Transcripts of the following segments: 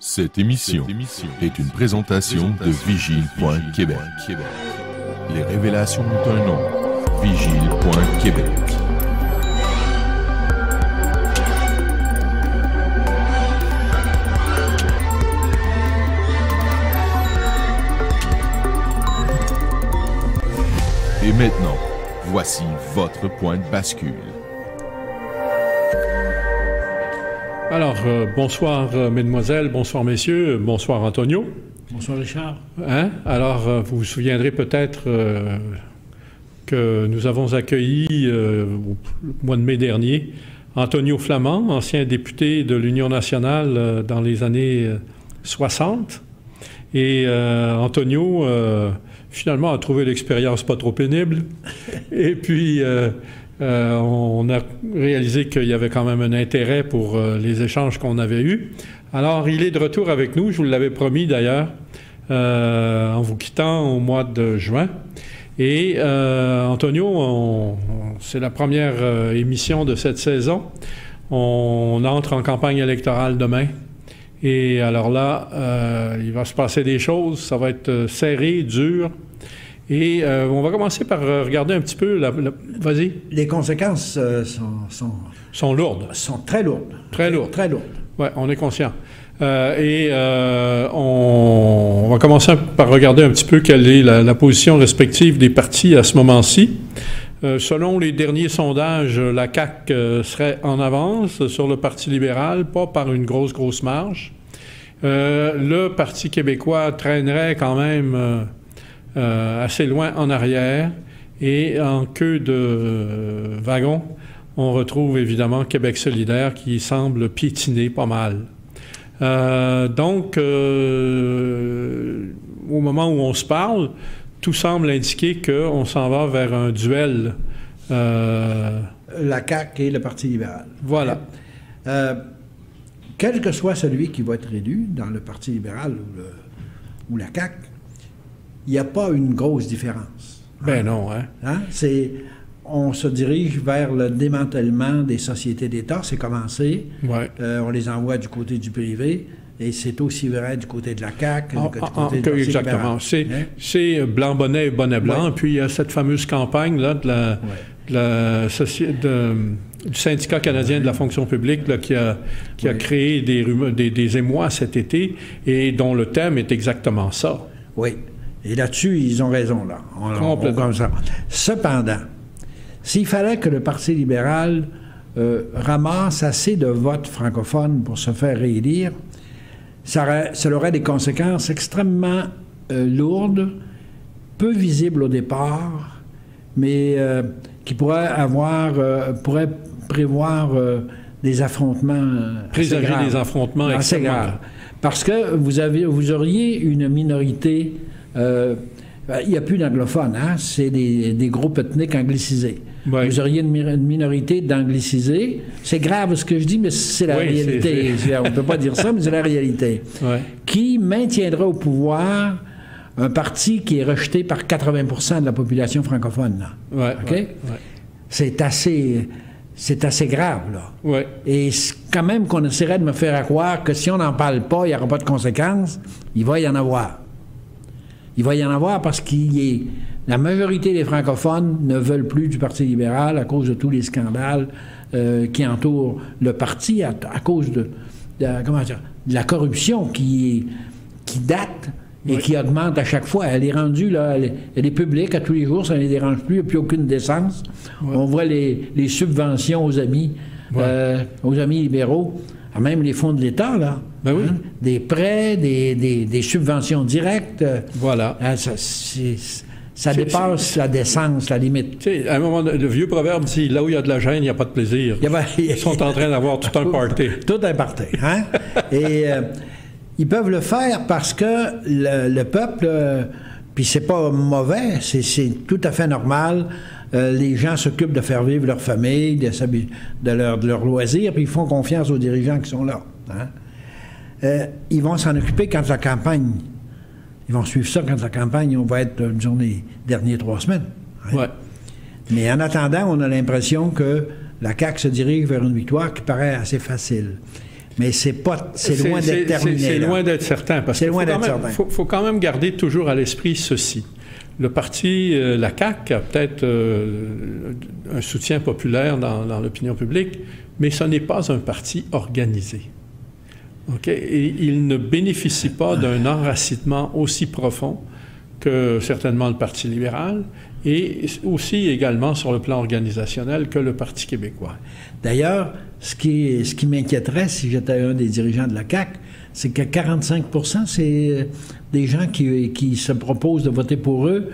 Cette émission est une présentation de Vigile.Québec. Les révélations ont un nom. Vigile.Québec. Et maintenant, voici votre point de bascule. Alors, bonsoir mesdemoiselles, bonsoir messieurs, bonsoir Antonio. Bonsoir Richard. Alors, vous vous souviendrez peut-être que nous avons accueilli au mois de mai dernier Antonio Flamand, ancien député de l'Union nationale dans les années 60. Et Antonio, finalement, a trouvé l'expérience pas trop pénible. Et puis... on a réalisé qu'il y avait quand même un intérêt pour les échanges qu'on avait eus. Alors, il est de retour avec nous, je vous l'avais promis d'ailleurs, en vous quittant au mois de juin. Et Antonio, c'est la première émission de cette saison. On entre en campagne électorale demain. Et alors là, il va se passer des choses, ça va être serré, dur. Et on va commencer par regarder un petit peu... Vas-y. Les conséquences sont lourdes. Sont très lourdes. Très lourdes. Très lourdes. Oui, on est conscient. On va commencer par regarder un petit peu quelle est la position respective des partis à ce moment-ci. Selon les derniers sondages, la CAQ serait en avance sur le Parti libéral, pas par une grosse marge. Le Parti québécois traînerait quand même... assez loin en arrière, et en queue de wagon, on retrouve évidemment Québec solidaire qui semble piétiner pas mal. Donc, au moment où on se parle, tout semble indiquer qu'on s'en va vers un duel. La CAQ et le Parti libéral. Voilà. Quel que soit celui qui va être élu dans le Parti libéral ou la CAQ, il n'y a pas une grosse différence. Ben non, hein? On se dirige vers le démantèlement des sociétés d'État. C'est commencé. Ouais. On les envoie du côté du privé. Et c'est aussi vrai du côté de la CAQ, du côté du Parti exactement. libéral. C'est blanc-bonnet et bonnet blanc. Ouais. Puis il y a cette fameuse campagne-là du syndicat canadien de la fonction publique là, qui a créé des émois cet été et dont le thème est exactement ça. Oui. Et là-dessus, ils ont raison, là. Comme ça. Cependant, s'il fallait que le Parti libéral ramasse assez de votes francophones pour se faire réélire, ça aurait des conséquences extrêmement lourdes, peu visibles au départ, mais qui pourraient prévoir des affrontements présager des affrontements assez graves. Parce que vous auriez une minorité... il n'y a plus d'anglophones, hein? C'est des groupes ethniques anglicisés. Ouais. Vous auriez une minorité d'anglicisés. C'est grave ce que je dis, mais c'est la réalité. On ne peut pas dire ça, mais c'est la réalité. Ouais. Qui maintiendra au pouvoir un parti qui est rejeté par 80% de la population francophone. Là. Ouais, okay? Ouais. C'est assez grave, là. Ouais. Et quand même qu'on essaierait de me faire croire que si on n'en parle pas, il n'y aura pas de conséquences, il va y en avoir. Il va y en avoir parce la majorité des francophones ne veulent plus du Parti libéral à cause de tous les scandales qui entourent le parti, à cause de la corruption qui date et qui augmente à chaque fois. Elle est rendue, là, elle est publique à tous les jours, ça ne les dérange plus, il n'y a plus aucune décence. Ouais. On voit les subventions aux amis libéraux. Même les fonds de l'État, là. Ben oui. Des prêts, des subventions directes. Voilà. Ça dépasse la décence, la limite. Tu sais, à un moment, le vieux proverbe dit « Là où il y a de la gêne, il n'y a pas de plaisir ». Ils sont en train d'avoir tout un party. Tout un party, hein? Et ils peuvent le faire parce que le peuple, puis c'est pas mauvais, c'est tout à fait normal. Les gens s'occupent de faire vivre leur famille, de leurs loisirs, puis ils font confiance aux dirigeants qui sont là. Hein? Ils vont s'en occuper quand la campagne... Ils vont suivre ça quand la campagne, on va être, disons, les dernières 3 semaines. Hein? Ouais. Mais en attendant, on a l'impression que la CAQ se dirige vers une victoire qui paraît assez facile. Mais c'est loin d'être terminé. C'est loin d'être certain. Parce qu'il faut quand même garder toujours à l'esprit ceci. Le parti, la CAQ, a peut-être un soutien populaire dans l'opinion publique, mais ce n'est pas un parti organisé. Okay? Et il ne bénéficie pas d'un enracinement aussi profond que certainement le Parti libéral, et aussi également sur le plan organisationnel que le Parti québécois. D'ailleurs, ce qui m'inquiéterait si j'étais un des dirigeants de la CAQ, c'est que 45 % c'est des gens qui se proposent de voter pour eux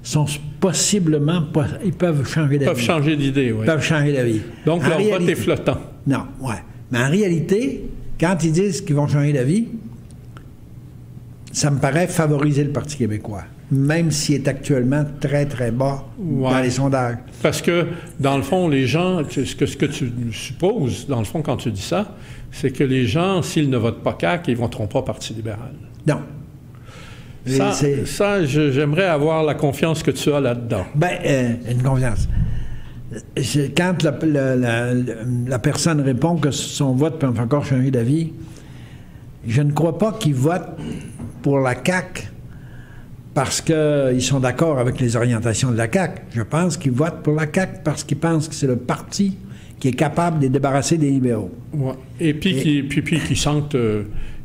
sont possiblement... Ils peuvent changer d'avis. Ils peuvent changer d'idée, oui. Ils peuvent changer d'avis. Donc, leur vote est flottant. Non, oui. Mais en réalité, quand ils disent qu'ils vont changer d'avis, ça me paraît favoriser le Parti québécois, même s'il est actuellement très, très bas dans les sondages. Parce que, dans le fond, les gens, ce que tu supposes, dans le fond, quand tu dis ça, c'est que les gens, s'ils ne votent pas CAQ, ils ne voteront pas Parti libéral. Non. Ça, j'aimerais avoir la confiance que tu as là-dedans. Bien, une confiance. Quand la personne répond que son vote peut encore changer d'avis, je ne crois pas qu'ils votent pour la CAQ parce qu'ils sont d'accord avec les orientations de la CAQ. Je pense qu'ils votent pour la CAQ parce qu'ils pensent que c'est le parti qui est capable de les débarrasser des libéraux. Ouais. Et puis qui sentent...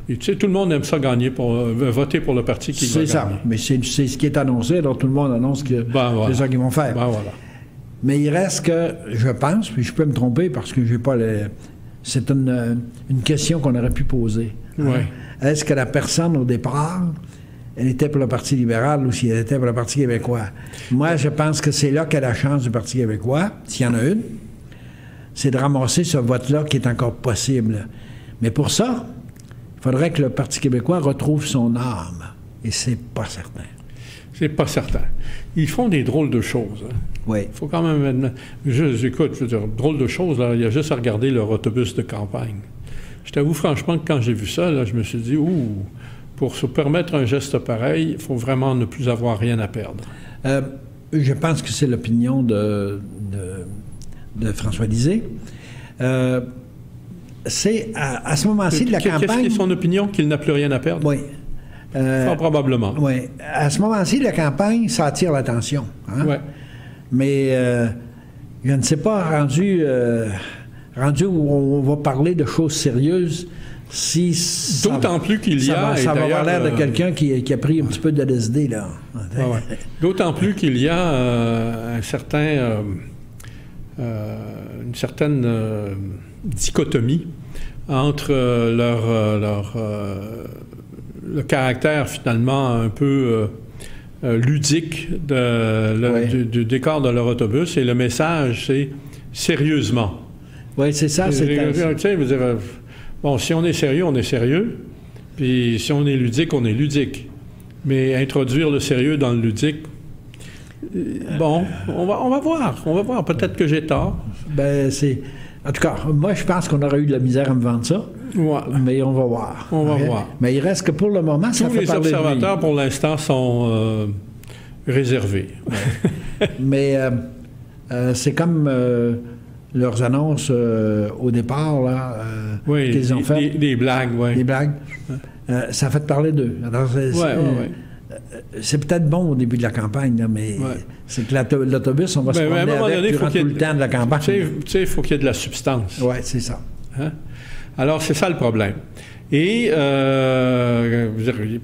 tu sais, tout le monde aime ça gagner, voter pour le parti qui va gagner. C'est ça, mais c'est ce qui est annoncé, alors tout le monde annonce que c'est ça qu'ils vont faire. Ben, voilà. Mais il reste que, je pense, puis je peux me tromper parce que j'ai pas c'est une question qu'on aurait pu poser. Ouais. Est-ce que la personne, au départ, elle était pour le Parti libéral ou si elle était pour le Parti québécois? Moi, je pense que c'est là qu'est la chance du Parti québécois, s'il y en a une, c'est de ramasser ce vote-là qui est encore possible. Mais pour ça, il faudrait que le Parti québécois retrouve son âme. Et c'est pas certain. C'est pas certain. Ils font des drôles de choses. Hein. Oui. Il faut quand même... Écoute, je veux dire, drôle de choses, là, il y a juste à regarder leur autobus de campagne. Je t'avoue franchement que quand j'ai vu ça, là, je me suis dit, pour se permettre un geste pareil, il faut vraiment ne plus avoir rien à perdre. Je pense que c'est l'opinion de François Lisée. C'est à ce moment-ci de la campagne... Qu'est-ce qui est son opinion, qu'il n'a plus rien à perdre? Oui. Fort probablement. Oui. À ce moment-ci de la campagne, ça attire l'attention. Hein? Oui. Mais je ne sais pas, rendu où on va parler de choses sérieuses, si... D'autant plus qu'il y a... Ça va avoir l'air de quelqu'un qui a pris un petit peu de LSD, là. Ouais. D'autant plus qu'il y a une certaine dichotomie entre le caractère finalement un peu ludique du décor de leur autobus et le message, c'est sérieusement. Oui, c'est ça. Bon, si on est sérieux, on est sérieux. Puis si on est ludique, on est ludique. Mais introduire le sérieux dans le ludique, bon, on va voir. On va voir. Peut-être que j'ai tort. En tout cas, moi, je pense qu'on aurait eu de la misère à me vendre ça. Ouais. Mais on va voir. On va voir. Mais il reste que pour le moment, ça fait parler de lui. Tous les observateurs, pour l'instant, sont réservés. Ouais. Mais c'est comme leurs annonces au départ, là, qu'ils ont fait. Des blagues, oui. Des blagues. Ça fait parler d'eux. C'est peut-être bon au début de la campagne, là, mais c'est que l'autobus, on va se promener avec durant tout le temps de la campagne. Tu sais, il faut qu'il y ait de la substance. Oui, c'est ça. Hein? Alors, c'est ça le problème. Et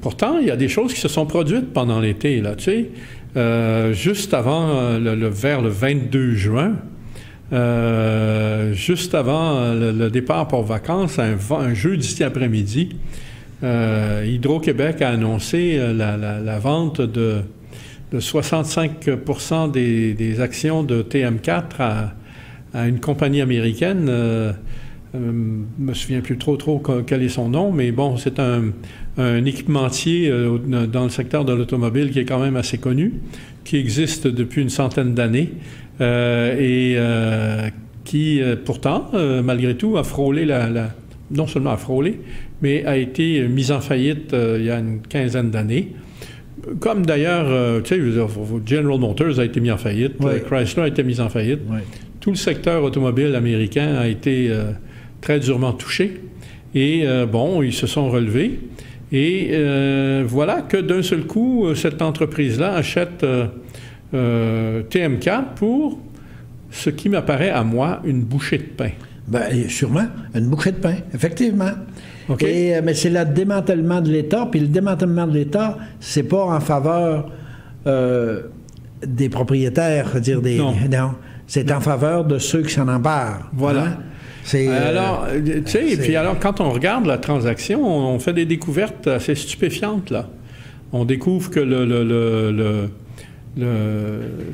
pourtant, il y a des choses qui se sont produites pendant l'été, là, tu sais. Juste avant, vers le 22 juin, juste avant le départ pour vacances, un jeudi après-midi, Hydro-Québec a annoncé la vente de 65% des actions de TM4 à une compagnie américaine. Je ne me souviens plus trop quel est son nom, mais bon, c'est un équipementier dans le secteur de l'automobile qui est quand même assez connu, qui existe depuis une centaine d'années et qui, pourtant, malgré tout, a frôlé non seulement a frôlé, mais a été mis en faillite il y a une quinzaine d'années. Comme d'ailleurs, tu sais, General Motors a été mis en faillite, Chrysler a été mis en faillite. Tout le secteur automobile américain a été très durement touché. Et bon, ils se sont relevés. Et voilà que d'un seul coup, cette entreprise-là achète TMK pour ce qui m'apparaît à moi une bouchée de pain. Bien, sûrement, une bouchée de pain, effectivement. Okay. Mais c'est le démantèlement de l'État, puis le démantèlement de l'État, c'est pas en faveur des propriétaires, c'est-à-dire des... Non. C'est en faveur de ceux qui s'en emparent. Voilà. Hein? Alors, tu sais, et puis alors, quand on regarde la transaction, on fait des découvertes assez stupéfiantes, là. On découvre que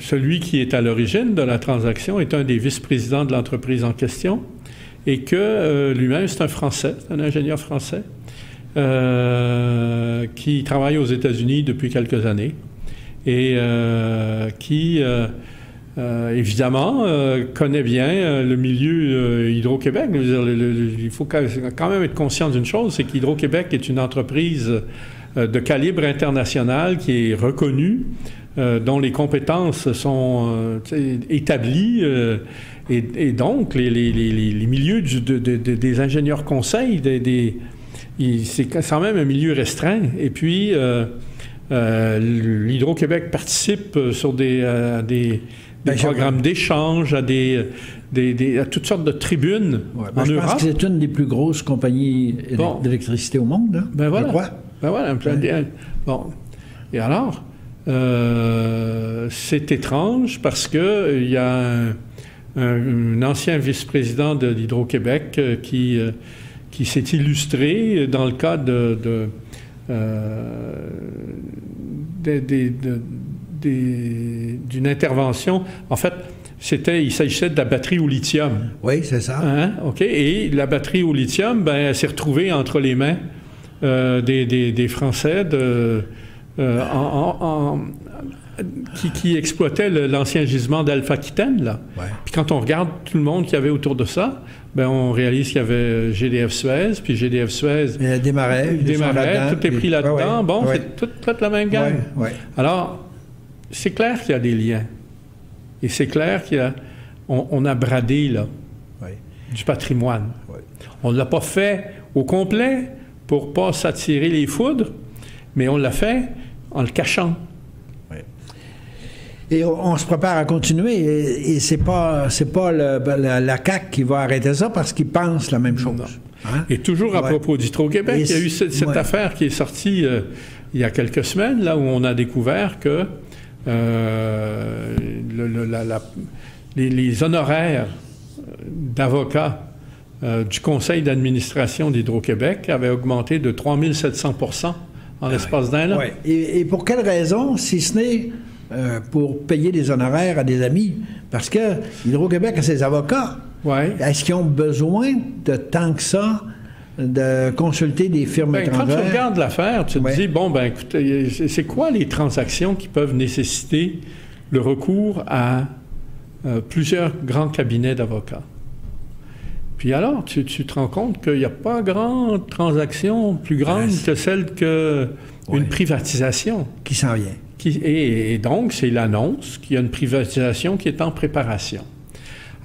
celui qui est à l'origine de la transaction est un des vice-présidents de l'entreprise en question et que lui-même, c'est un Français, un ingénieur français qui travaille aux États-Unis depuis quelques années et qui... évidemment, connaît bien le milieu Hydro-Québec. Il faut quand même être conscient d'une chose, c'est qu'Hydro-Québec est une entreprise de calibre international qui est reconnue, dont les compétences sont établies. Et donc, les milieux des ingénieurs conseils, c'est quand même un milieu restreint. Et puis, l'Hydro-Québec participe sur des programmes d'échange, à toutes sortes de tribunes en Europe. Je pense que c'est une des plus grosses compagnies d'électricité au monde, hein, ben voilà. je crois. Ben voilà. Bon. Et alors, c'est étrange parce qu'il y a un ancien vice-président de l'Hydro-Québec qui s'est illustré dans le cadre d'une intervention. En fait, il s'agissait de la batterie au lithium. Oui, c'est ça. Hein? OK. Et la batterie au lithium, ben, elle s'est retrouvée entre les mains des Français qui exploitaient l'ancien gisement d'Alpha-Aquitaine, là. Ouais. Puis quand on regarde tout le monde qu'il y avait autour de ça, ben on réalise qu'il y avait GDF Suez, puis GDF Suez... Démarrait, tout est pris là-dedans. Ouais, bon, c'est toute la même gang. Ouais. Alors, c'est clair qu'il y a des liens. Et c'est clair qu'on a bradé, là, du patrimoine. Ouais. On ne l'a pas fait au complet pour ne pas s'attirer les foudres, mais on l'a fait en le cachant. Et on se prépare à continuer. Et c'est pas la CAQ qui va arrêter ça parce qu'ils pensent la même chose. Hein? Et toujours à propos d'Hydro-Québec, il y a eu cette affaire qui est sortie il y a quelques semaines, là où on a découvert que les honoraires d'avocats du conseil d'administration d'Hydro-Québec avaient augmenté de 3700 % en l'espace d'un an. Ouais. Et pour quelle raison, si ce n'est pour payer des honoraires à des amis? Parce que Hydro-Québec a ses avocats. Ouais. Est-ce qu'ils ont besoin de tant que ça de consulter des firmes étrangères? Quand tu regardes l'affaire, tu te dis, bon, ben écoutez, c'est quoi les transactions qui peuvent nécessiter le recours à plusieurs grands cabinets d'avocats? Puis alors, tu te rends compte qu'il n'y a pas grande transaction plus grande que celle qu'une privatisation. Qui s'en vient. Et donc, c'est l'annonce qu'il y a une privatisation qui est en préparation.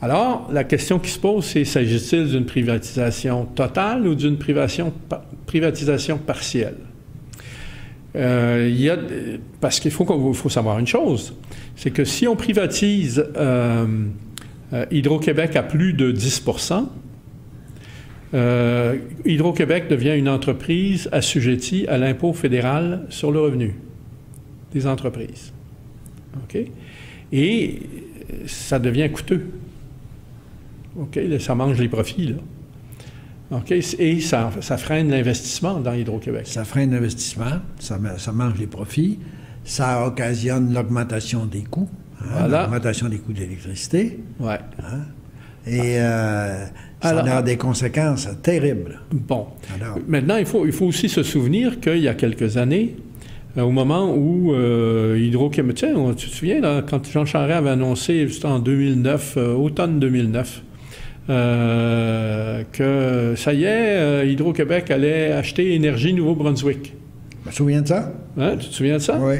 Alors, la question qui se pose, c'est s'agit-il d'une privatisation totale ou d'une privatisation partielle? Parce qu'il faut savoir une chose, c'est que si on privatise Hydro-Québec à plus de 10 %, Hydro-Québec devient une entreprise assujettie à l'impôt fédéral sur le revenu des entreprises. OK? Et ça devient coûteux. OK? Là, ça mange les profits, là. OK? Et ça freine l'investissement dans Hydro-Québec. Ça freine l'investissement, ça mange les profits, ça occasionne l'augmentation des coûts, l'augmentation des coûts de l'électricité. Oui. Hein? Et ça a des conséquences terribles. Bon. Alors, maintenant, il faut aussi se souvenir qu'il y a quelques années, au moment où Hydro-Québec... Tu te souviens, là, quand Jean Charest avait annoncé, juste en 2009, automne 2009, que ça y est, Hydro-Québec allait acheter Énergie Nouveau-Brunswick. Je me souviens de ça. Hein, tu te souviens de ça? Oui.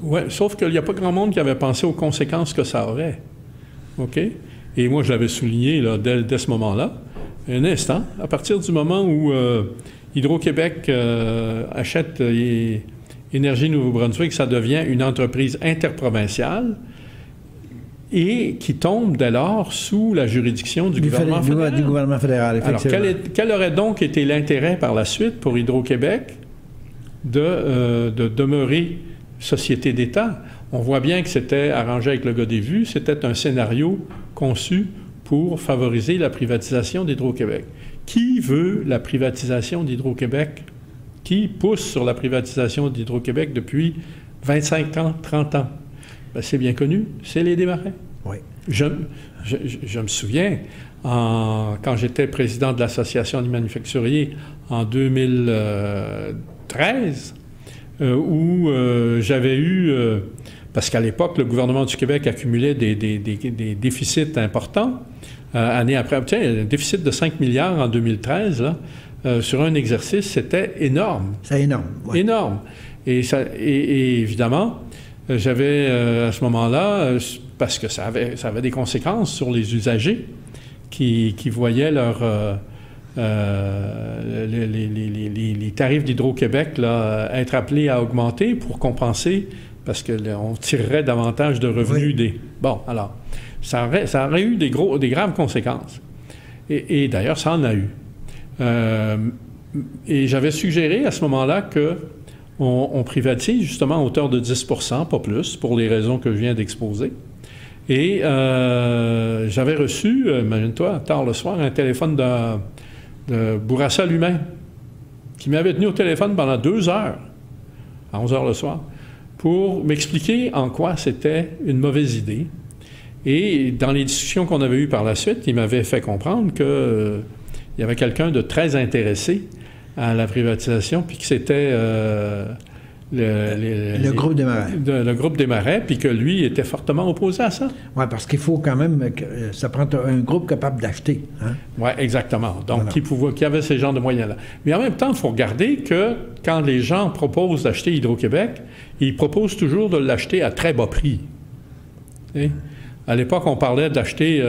Oui, sauf qu'il n'y a pas grand monde qui avait pensé aux conséquences que ça aurait. OK? Et moi, je l'avais souligné là, dès ce moment-là. Un instant. À partir du moment où Hydro-Québec achète Énergie Nouveau-Brunswick, ça devient une entreprise interprovinciale et qui tombe dès lors sous la juridiction du gouvernement fédéral. Du gouvernement fédéral, effectivement. Alors, quel aurait donc été l'intérêt par la suite pour Hydro-Québec de demeurer société d'État? On voit bien que c'était arrangé avec le gars des vues, c'était un scénario conçu pour favoriser la privatisation d'Hydro-Québec. Qui veut la privatisation d'Hydro-Québec? Qui pousse sur la privatisation d'Hydro-Québec depuis 25 ans, 30 ans? Ben, c'est bien connu, c'est les Desmarais. Oui. Je me souviens, quand j'étais président de l'Association des manufacturiers en 2013, où j'avais eu... parce qu'à l'époque, le gouvernement du Québec accumulait des déficits importants, année après. Tiens, un déficit de 5 milliards en 2013, là, sur un exercice, c'était énorme. C'est énorme. Oui. Énorme. Et évidemment, j'avais à ce moment-là, parce que ça avait des conséquences sur les usagers qui voyaient les tarifs d'Hydro-Québec être appelés à augmenter pour compenser, parce qu'on tirerait davantage de revenus des... Bon, alors, ça aurait eu des graves conséquences. Et d'ailleurs, ça en a eu. Et j'avais suggéré à ce moment-là qu'on privatise justement à hauteur de 10 %, pas plus, pour les raisons que je viens d'exposer. Et j'avais reçu, imagine-toi, tard le soir, un téléphone de Bourassa lui-même, qui m'avait tenu au téléphone pendant 2 heures, à 11 heures le soir, pour m'expliquer en quoi c'était une mauvaise idée. Et dans les discussions qu'on avait eues par la suite, il m'avait fait comprendre qu'il y avait quelqu'un de très intéressé à la privatisation, puis que c'était le groupe Desmarais. Le groupe Desmarais, puis que lui était fortement opposé à ça. Oui, parce qu'il faut quand même que ça prend un groupe capable d'acheter. Hein? Oui, exactement. Donc, qui avait ces genres de moyens-là. Mais en même temps, il faut regarder que quand les gens proposent d'acheter Hydro-Québec, ils proposent toujours de l'acheter à très bas prix. Et à l'époque, on parlait d'acheter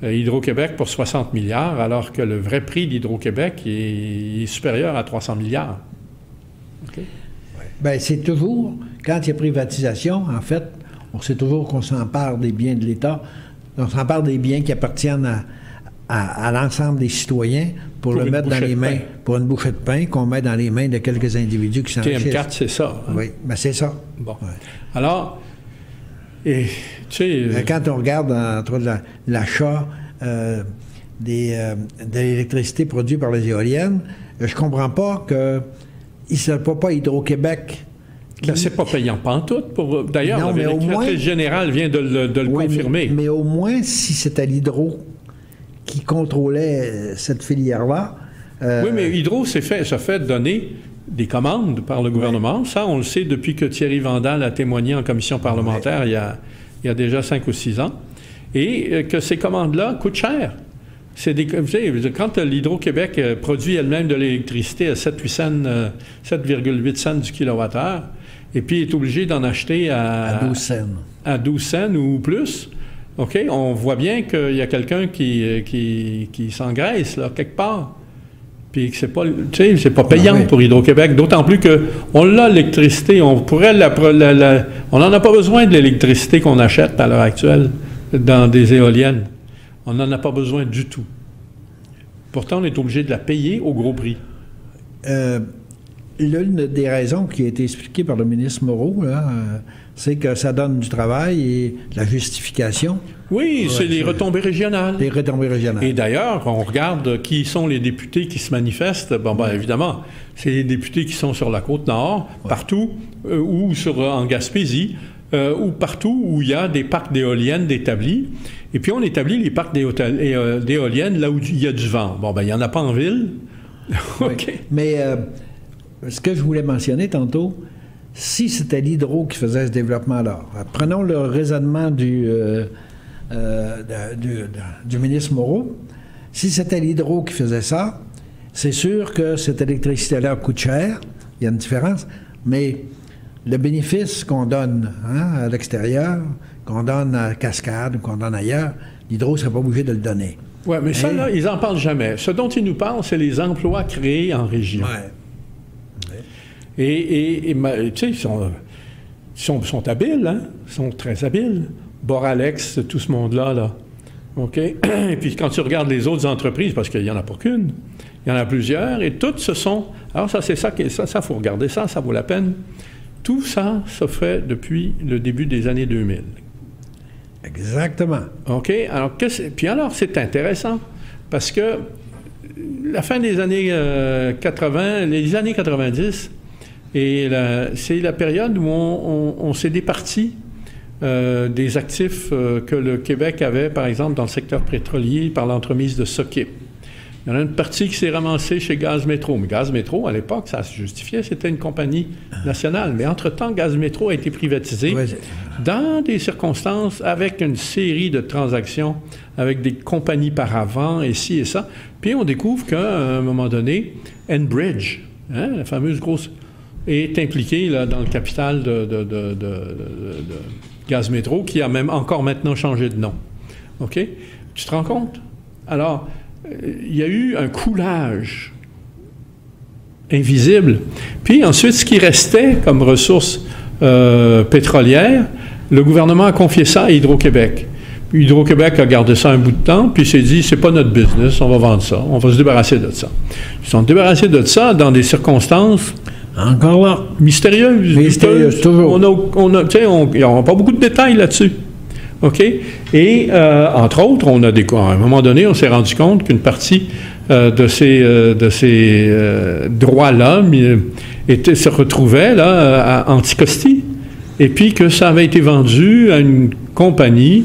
Hydro-Québec pour 60 milliards, alors que le vrai prix d'Hydro-Québec est supérieur à 300 milliards. Okay? Bien, c'est toujours, quand il y a privatisation, en fait, on sait toujours qu'on s'empare des biens de l'État, on s'empare des biens qui appartiennent à l'ensemble des citoyens pour le mettre dans les mains, pour une bouchée de pain qu'on met dans les mains de quelques individus qui s'enrichissent. TM4, c'est ça. Hein? Oui, bien c'est ça. Bon. Ouais. Alors, et, tu sais... Quand on regarde entre l'achat de l'électricité produite par les éoliennes, je comprends pas que ce n'est pas Hydro-Québec. Ben, c'est pas payant pantoute. D'ailleurs, la vérificatrice générale vient de le confirmer. Mais au moins, si c'était l'Hydro qui contrôlait cette filière-là... Oui, mais Hydro se fait donner des commandes par le gouvernement. Oui. Ça, on le sait depuis que Thierry Vandal a témoigné en commission parlementaire il y a déjà 5 ou 6 ans. Et que ces commandes-là coûtent cher. Quand l'Hydro-Québec produit elle-même de l'électricité à 7,8 cents du kilowattheure, et puis est obligé d'en acheter à 12 cents. À 12 cents ou plus, OK, on voit bien qu'il y a quelqu'un qui s'engraisse, là, quelque part. Puis que c'est pas payant pour Hydro-Québec, d'autant plus qu'on a l'électricité, on pourrait on n'en a pas besoin de l'électricité qu'on achète à l'heure actuelle dans des éoliennes. On n'en a pas besoin du tout. Pourtant, on est obligé de la payer au gros prix. L'une des raisons qui a été expliquée par le ministre Moreau, c'est que ça donne du travail et de la justification. Oui, c'est les retombées régionales. Les retombées régionales. Et d'ailleurs, on regarde qui sont les députés qui se manifestent. Bon, ben évidemment, c'est les députés qui sont sur la Côte-Nord, partout, ou en Gaspésie, ou partout où il y a des parcs d'éoliennes d'établis. Et puis, on établit les parcs d'éoliennes là où il y a du vent. Bon, ben il n'y en a pas en ville. OK. Oui. Mais ce que je voulais mentionner tantôt, si c'était l'Hydro qui faisait ce développement-là, prenons le raisonnement du ministre Moreau, si c'était l'Hydro qui faisait ça, c'est sûr que cette électricité-là coûte cher, il y a une différence, mais le bénéfice qu'on donne à l'extérieur, qu'on donne à Cascade ou qu'on donne ailleurs, l'Hydro ne serait pas obligé de le donner. Oui, mais ça, là, ils n'en parlent jamais. Ce dont ils nous parlent, c'est les emplois créés en région. Ouais. Et tu sais, ils sont habiles, hein? Ils sont très habiles. Boralex, tout ce monde-là, là. OK? Et puis quand tu regardes les autres entreprises, parce qu'il n'y en a pas qu'une, il y en a plusieurs, et toutes se sont... Alors ça, c'est ça, ça, faut regarder ça, ça vaut la peine. Tout ça se fait depuis le début des années 2000. Exactement. OK? Alors, puis alors, c'est intéressant, parce que la fin des années 80, les années 90, c'est la période où on s'est départi des actifs que le Québec avait, par exemple, dans le secteur pétrolier, par l'entremise de Sokip. Il y en a une partie qui s'est ramassée chez Gaz Métro. Mais Gaz Métro, à l'époque, ça se justifiait, c'était une compagnie nationale. Mais entre-temps, Gaz Métro a été privatisé dans des circonstances avec une série de transactions avec des compagnies par avant, et ci et ça. Puis on découvre qu'à un moment donné, Enbridge, hein, la fameuse grosse, est impliquée là, dans le capital de Gaz Métro, qui a même encore maintenant changé de nom. OK? Tu te rends compte? Alors, il y a eu un coulage invisible. Puis ensuite, ce qui restait comme ressources pétrolières, le gouvernement a confié ça à Hydro-Québec. Hydro-Québec a gardé ça un bout de temps, puis s'est dit, c'est pas notre business, on va vendre ça, on va se débarrasser de ça. Ils sont débarrassés de ça dans des circonstances encore là mystérieuses. Mystérieuses, toujours. On n'a pas beaucoup de détails là-dessus. OK? Et, entre autres, à un moment donné, on s'est rendu compte qu'une partie de ces droits-là se retrouvait là, à Anticosti. Et puis que ça avait été vendu à une compagnie,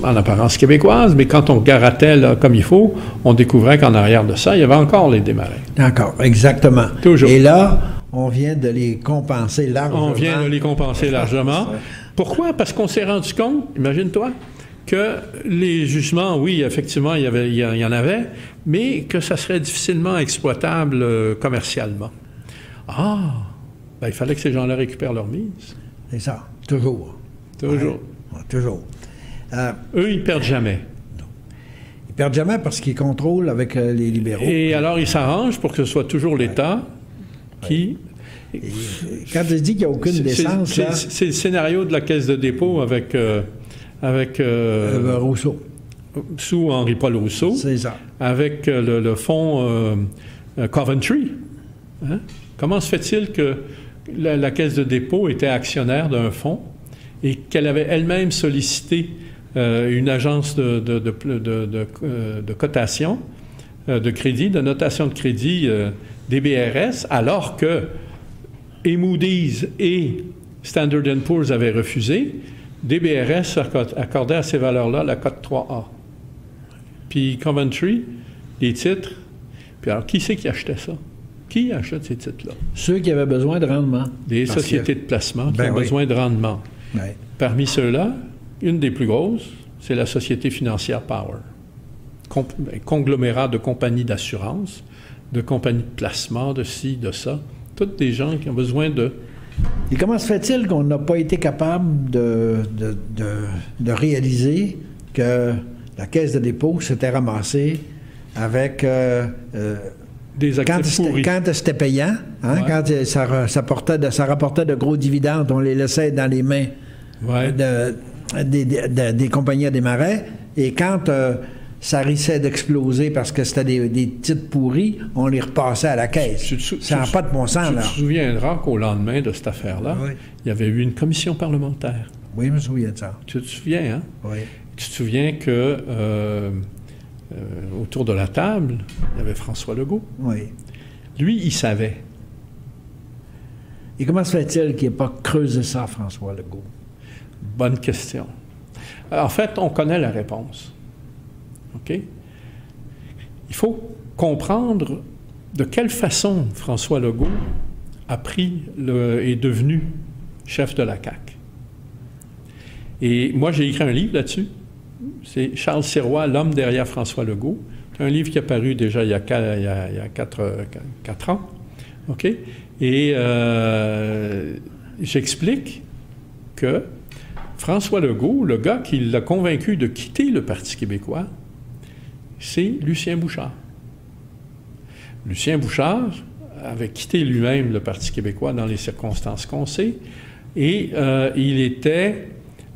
en apparence québécoise, mais quand on garatait là, comme il faut, on découvrait qu'en arrière de ça, il y avait encore les Desmarais. D'accord, exactement. Toujours. Et là, on vient de les compenser largement. On vient de les compenser largement. Pourquoi? Parce qu'on s'est rendu compte, imagine-toi, que les jugements, oui, effectivement, il y en avait, mais que ça serait difficilement exploitable commercialement. Ah! Ben, il fallait que ces gens-là récupèrent leur mise. C'est ça, toujours. Toujours. Ouais, toujours. Eux, ils perdent jamais. Non. Ils perdent jamais parce qu'ils contrôlent avec les libéraux. Et alors, ils s'arrangent pour que ce soit toujours l'État qui... Et quand tu dis qu'il n'y a aucune décence, là... C'est le scénario de la Caisse de dépôt avec Rousseau. Sous Henri-Paul Rousseau. C'est ça. Avec le fonds Coventry. Hein? Comment se fait-il que la Caisse de dépôt était actionnaire d'un fonds et qu'elle avait elle-même sollicité une agence de cotation de crédit, de notation de crédit DBRS, alors que et Moody's et Standard & Poor's avaient refusé, DBRS accordait à ces valeurs-là la cote 3A. Puis Coventry, les titres, puis alors qui c'est qui achetait ça? Qui achète ces titres-là? Ceux qui avaient besoin de rendement. Des sociétés de placement qui ont besoin de rendement. Ouais. Parmi ceux-là, une des plus grosses, c'est la Société financière Power. Conglomérat de compagnies d'assurance, de compagnies de placement, de ci, de ça. Toutes des gens qui ont besoin de... Et comment se fait-il qu'on n'a pas été capable de réaliser que la Caisse de dépôt s'était ramassée avec... des actifs pourris. Quand c'était payant, hein, ouais. Quand ça rapportait de gros dividendes, on les laissait dans les mains des compagnies à Desmarais, et quand ça risquait d'exploser parce que c'était des titres pourris, on les repassait à la caisse. Ça n'a pas de bon sens, là. Tu te souviendras qu'au lendemain de cette affaire-là, il y avait eu une commission parlementaire. Oui, je me souviens de ça. Tu te souviens, hein? Oui. Tu te souviens que... autour de la table, il y avait François Legault. Oui. Lui, il savait. Et comment se fait-il qu'il n'ait pas creusé ça, François Legault? Bonne question. En fait, on connaît la réponse. OK? Il faut comprendre de quelle façon François Legault est devenu chef de la CAQ. Et moi, j'ai écrit un livre là-dessus. C'est Charles Sirois, l'homme derrière François Legault. C'est un livre qui est paru déjà il y a 4 ans. OK? Et j'explique que François Legault, le gars qui l'a convaincu de quitter le Parti québécois, c'est Lucien Bouchard. Lucien Bouchard avait quitté lui-même le Parti québécois dans les circonstances qu'on sait, et il était...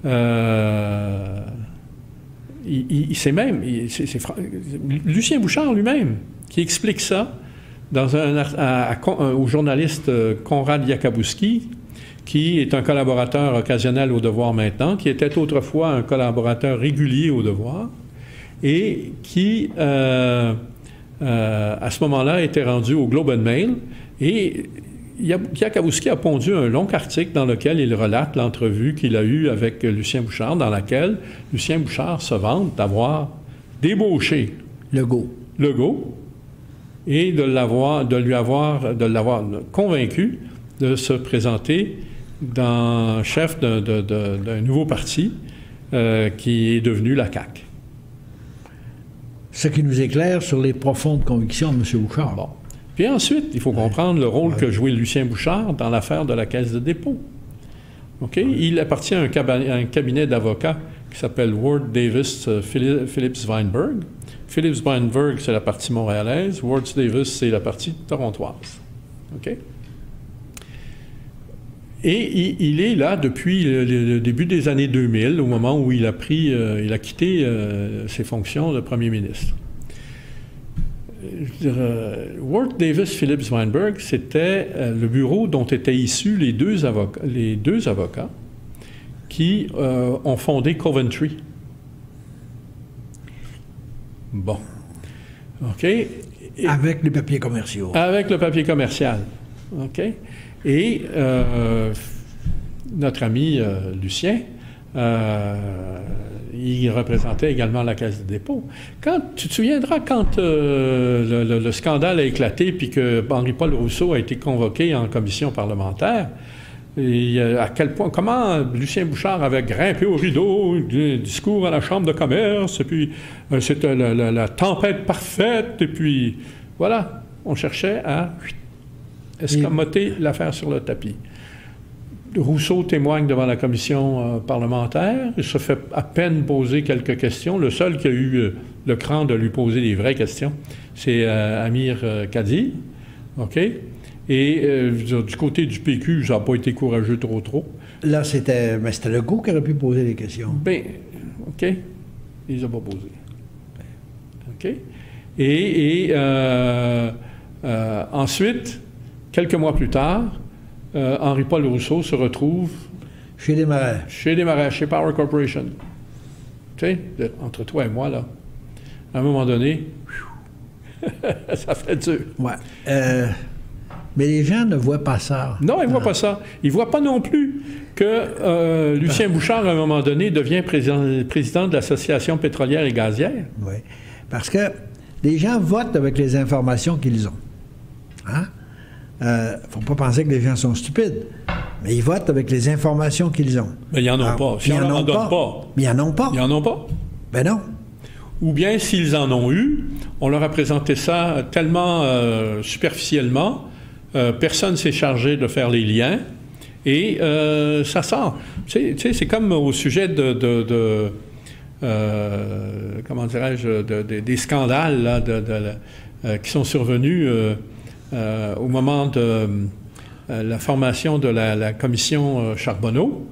c'est Lucien Bouchard lui-même qui explique ça dans au journaliste Conrad Yakabouski, qui est un collaborateur occasionnel au Devoir maintenant, qui était autrefois un collaborateur régulier au Devoir, et qui, à ce moment-là, était rendu au Globe and Mail. Et Yakabouski a pondu un long article dans lequel il relate l'entrevue qu'il a eue avec Lucien Bouchard, dans laquelle Lucien Bouchard se vante d'avoir débauché Legault et de l'avoir convaincu de se présenter chef d'un nouveau parti qui est devenu la CAQ. Ce qui nous éclaire sur les profondes convictions de M. Bouchard. Bon. Puis ensuite, il faut comprendre le rôle que jouait Lucien Bouchard dans l'affaire de la Caisse de dépôt. OK? Il appartient à un cabinet d'avocats qui s'appelle Ward Davis Phillips Weinberg. Phillips Weinberg, c'est la partie montréalaise. Ward Davis, c'est la partie torontoise. OK? Et il est là depuis le début des années 2000, au moment où il a quitté ses fonctions de premier ministre. Ward Davis Phillips Weinberg, c'était le bureau dont étaient issus les deux avocats qui ont fondé Coventry. Bon. OK? Avec les papiers commerciaux. Avec le papier commercial. OK? Et notre ami Lucien, il représentait également la Caisse de dépôt. Tu te souviendras quand le scandale a éclaté puis que Henri-Paul Rousseau a été convoqué en commission parlementaire, et à quel point, comment Lucien Bouchard avait grimpé au rideau, du discours à la Chambre de commerce, et puis c'était la tempête parfaite, et puis voilà, on cherchait à escamoter l'affaire sur le tapis. Rousseau témoigne devant la commission parlementaire. Il se fait à peine poser quelques questions. Le seul qui a eu le cran de lui poser des vraies questions, c'est Amir Kadir. OK? Et du côté du PQ, ça n'a pas été courageux trop. Là, c'était Legault qui aurait pu poser les questions. Bien, OK? Il ne les a pas posées. OK? Et ensuite, quelques mois plus tard, Henri-Paul Rousseau se retrouve chez Desmarais. Chez Power Corporation. Tu sais, entre toi et moi, là, à un moment donné, ça fait dur. Ouais. Mais les gens ne voient pas ça. Non, ils ne voient pas ça. Ils ne voient pas non plus que Lucien Bouchard, à un moment donné, devient président de l'Association pétrolière et gazière. Oui. Parce que les gens votent avec les informations qu'ils ont. Hein? Faut pas penser que les gens sont stupides, mais ils votent avec les informations qu'ils ont. Mais ils n'en ont pas. Ils n'en ont pas. Mais ils n'en ont pas. Ils n'en ont pas. Ben non. Ou bien, s'ils en ont eu, on leur a présenté ça tellement superficiellement, personne ne s'est chargé de faire les liens, et ça sort. Tu sais, c'est comme au sujet comment dirais-je, des scandales là, qui sont survenus au moment de la formation de la commission Charbonneau.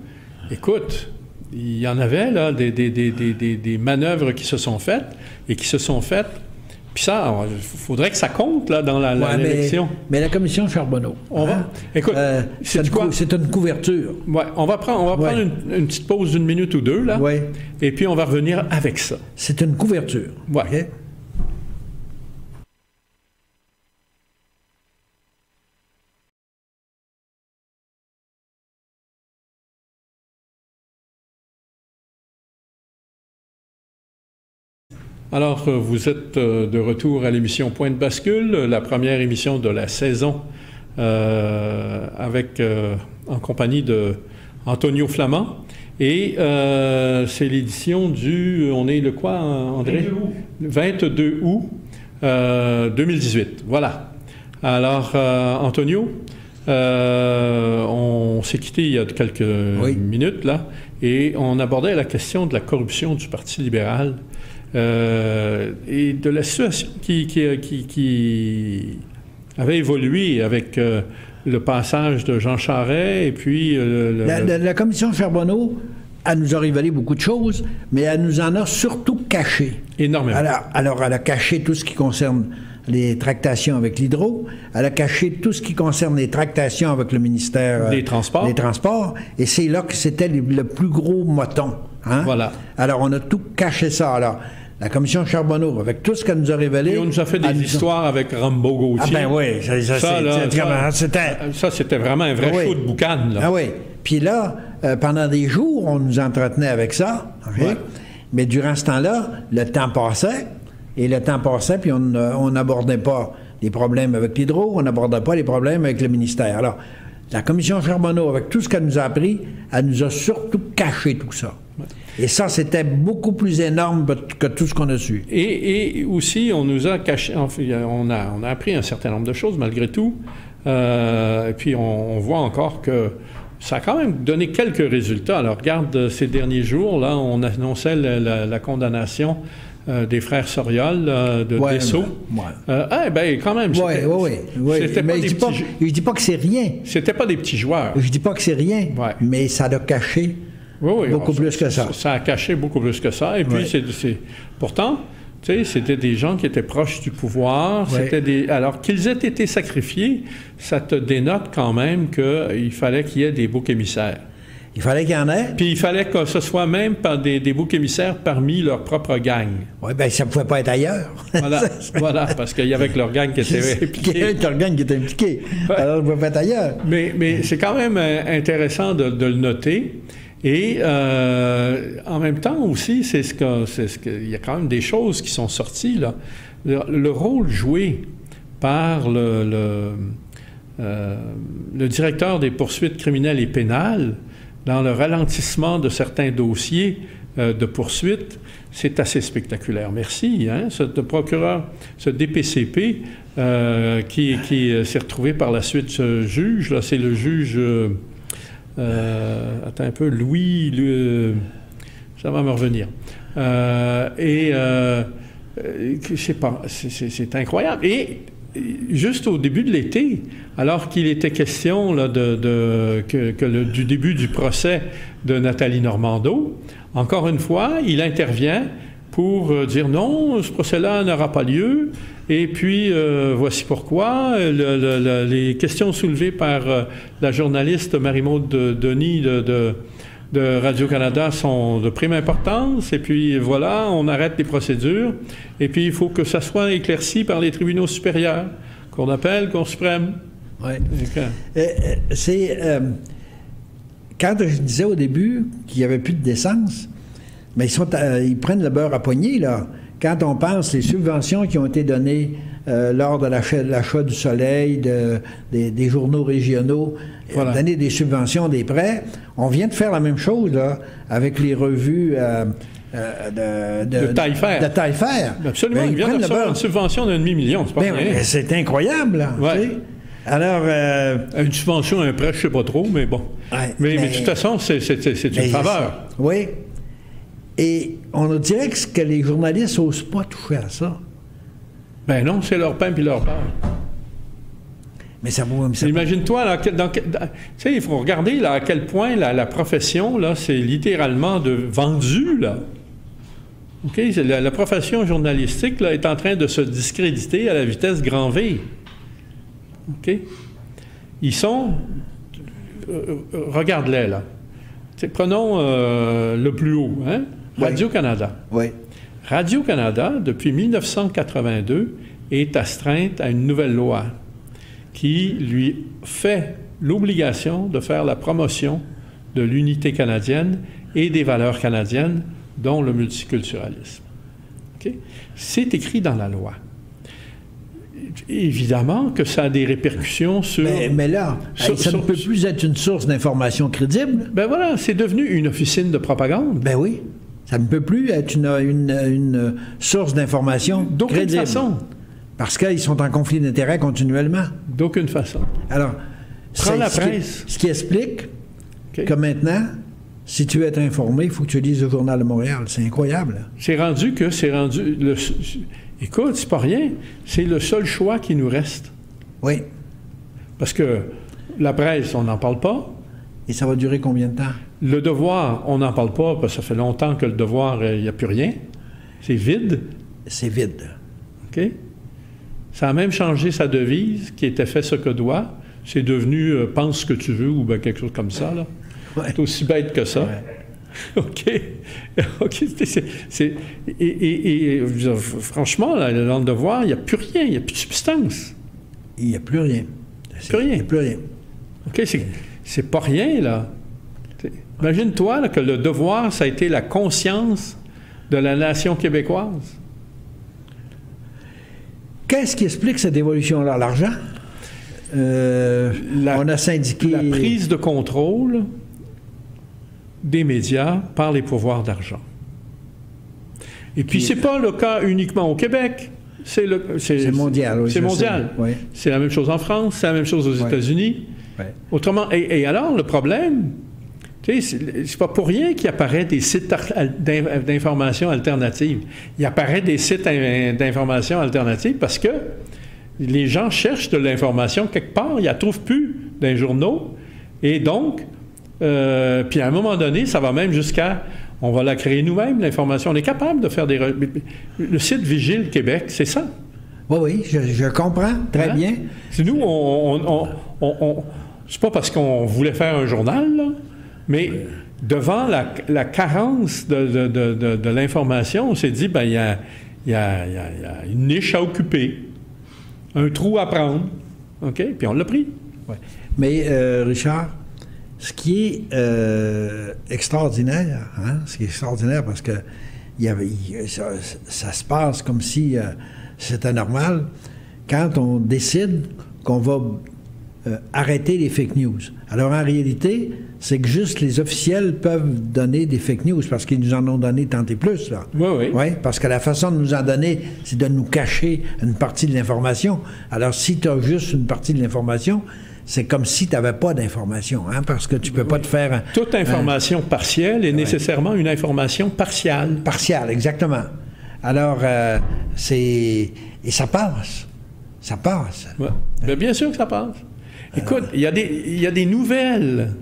Écoute, il y en avait là des manœuvres qui se sont faites et qui se sont faites. Puis ça, il faudrait que ça compte là dans l'élection. Mais la commission Charbonneau. Écoute, c'est une couverture. Ouais, on va prendre une petite pause d'une minute ou deux là. Ouais. Et puis on va revenir avec ça. C'est une couverture. Ouais. Okay? Alors, vous êtes de retour à l'émission Point de bascule, la première émission de la saison, en compagnie de Antonio Flamand. Et c'est l'édition du... On est le quoi, André? 22 août 2018. Voilà. Alors, Antonio, on s'est quitté il y a quelques minutes, là. et on abordait la question de la corruption du Parti libéral et de la situation qui avait évolué avec le passage de Jean Charest et puis... La commission Charbonneau, elle nous a révélé beaucoup de choses, mais elle nous en a surtout caché. Énormément. Alors, elle a caché tout ce qui concerne les tractations avec l'Hydro, elle a caché tout ce qui concerne les tractations avec le ministère des Transports, et c'est là que c'était le plus gros moton. Hein? Voilà. Alors, on a tout caché ça. Alors, la commission Charbonneau, avec tout ce qu'elle nous a révélé... Et on nous a fait des histoires avec Rambo Gauthier. Ah ben oui, ça c'était vraiment un vrai show de boucan. Là. Ah oui. Puis là, pendant des jours, on nous entretenait avec ça. Okay? Ouais. Mais durant ce temps-là, le temps passait, puis on n'abordait pas les problèmes avec l'Hydro, on n'abordait pas les problèmes avec le ministère. Alors, la commission Charbonneau, avec tout ce qu'elle nous a appris, elle nous a surtout caché tout ça. Ouais. Et ça, c'était beaucoup plus énorme que tout ce qu'on a su. Et aussi, on nous a caché, on a appris un certain nombre de choses malgré tout. Et puis, on voit encore que ça a quand même donné quelques résultats. Alors, regarde, ces derniers jours, là, on annonçait la condamnation des frères Soriol de Dessau. Ben, quand même. Oui. Mais je dis pas que c'est rien. C'était pas des petits joueurs. Je dis pas que c'est rien, mais ça l'a caché beaucoup plus que ça. Ça a caché beaucoup plus que ça. Et puis, pourtant, tu sais, c'était des gens qui étaient proches du pouvoir. Alors qu'ils aient été sacrifiés, ça te dénote quand même qu'il fallait qu'il y ait des boucs émissaires. Il fallait qu'il y en ait. Puis il fallait que ce soit même par des boucs émissaires parmi leur propre gang. Oui, bien, ça ne pouvait pas être ailleurs. Voilà, parce qu'il y avait que leur gang qui était impliqué. Il y avait que leur gang qui était impliqué. Ouais. Alors, ça ne pouvait pas être ailleurs. Mais c'est quand même intéressant de le noter. Et en même temps aussi, il y a quand même des choses qui sont sorties, là. Le rôle joué par le directeur des poursuites criminelles et pénales dans le ralentissement de certains dossiers de poursuite, c'est assez spectaculaire. Merci, hein, ce procureur, ce DPCP qui s'est retrouvé par la suite ce juge, là, c'est le juge... attends un peu, Louis, ça va me revenir. Je sais pas, c'est incroyable. Et juste au début de l'été, alors qu'il était question là, du début du procès de Nathalie Normando, encore une fois, il intervient pour dire non, ce procès-là n'aura pas lieu. Et puis, voici pourquoi. Les questions soulevées par la journaliste Marie-Maude Denis de Radio-Canada sont de prime importance. Et puis, voilà, on arrête les procédures. Et puis, il faut que ça soit éclairci par les tribunaux supérieurs, Cour d'appel, Cour suprême. Oui. Quand je disais au début qu'il n'y avait plus de décence, mais ils prennent le beurre à poignée, là. Quand on pense les subventions qui ont été données lors de l'achat du Soleil, des journaux régionaux, donner des subventions, des prêts, on vient de faire la même chose là, avec les revues de Taillefer. Absolument, ils viennent de faire une subvention d'1,5 million, c'est pas rien. C'est incroyable, là. Ouais. Alors, une subvention, un prêt, je ne sais pas trop, mais bon. Ouais, mais de toute façon, c'est une faveur. Oui. Et on dirait que les journalistes n'osent pas toucher à ça. Ben non, c'est leur pain puis leur part. Mais ça vaut... Imagine-toi, tu sais, il faut regarder là, à quel point la profession, là, c'est littéralement vendue, là. OK? La profession journalistique, là, est en train de se discréditer à la vitesse grand V. OK? Ils sont... regarde-les, là. T'sais, prenons le plus haut, hein? Radio-Canada. Oui. Radio-Canada, depuis 1982, est astreinte à une nouvelle loi qui lui fait l'obligation de faire la promotion de l'unité canadienne et des valeurs canadiennes, dont le multiculturalisme. Okay? C'est écrit dans la loi. Évidemment que ça a des répercussions sur... Mais là, ça ne peut plus être une source d'information crédible. Ben voilà, c'est devenu une officine de propagande. Ben oui. Ça ne peut plus être une source d'information crédible. D'aucune façon. Parce qu'ils sont en conflit d'intérêts continuellement. D'aucune façon. Alors, prends la presse. Ce qui explique que maintenant, si tu veux être informé, il faut que tu lises le Journal de Montréal. C'est incroyable. Hein? Écoute, c'est pas rien. C'est le seul choix qui nous reste. Oui. Parce que la presse, on n'en parle pas. Et ça va durer combien de temps? Le Devoir, on n'en parle pas, parce que ça fait longtemps que le Devoir, il n'y a plus rien. C'est vide. C'est vide. OK? Ça a même changé sa devise, qui était « Fais ce que doit ». C'est devenu « Pense ce que tu veux » ou bien quelque chose comme ça, là. Ouais. C'est aussi bête que ça. Ouais. OK. Franchement, là, dans le Devoir, il n'y a plus rien, il n'y a plus de substance. Il n'y a plus rien. Il n'y a plus rien. OK, c'est pas rien, là. Imagine-toi là, que le Devoir, ça a été la conscience de la nation québécoise. Qu'est-ce qui explique cette évolution-là? L'argent? On a syndiqué... La prise de contrôle des médias par les pouvoirs d'argent. Et puis, c'est pas le cas uniquement au Québec. C'est mondial. Oui, c'est mondial. Oui. C'est la même chose en France, c'est la même chose aux États-Unis. Oui. Autrement, et alors, le problème, tu sais, c'est pas pour rien qu'il apparaît des sites d'information alternatives. Il apparaît des sites d'information alternatives parce que les gens cherchent de l'information quelque part, ils la trouvent plus dans les journaux. Et donc, puis à un moment donné, ça va même jusqu'à... On va la créer nous-mêmes, l'information. On est capable de faire des... Le site Vigile Québec, c'est ça. Oui, je comprends très bien. C'est nous, c'est pas parce qu'on voulait faire un journal, là, mais devant la carence de l'information, on s'est dit, ben il y a une niche à occuper, un trou à prendre, OK? Puis on l'a pris. Ouais. Mais, Richard, ce qui est extraordinaire, parce que ça se passe comme si c'était normal, quand on décide qu'on va arrêter les fake news. Alors, en réalité, c'est que juste les officiels peuvent donner des fake news parce qu'ils nous en ont donné tant et plus, là. Oui. Oui, parce que la façon de nous en donner, c'est de nous cacher une partie de l'information. Alors, si tu as juste une partie de l'information, c'est comme si tu n'avais pas d'information, hein, parce que tu ne peux pas te faire... Toute information partielle est nécessairement une information partiale. Partiale, exactement. Alors, et ça passe. Ça passe. Ouais. Bien, bien sûr que ça passe. Écoute, il y a des nouvelles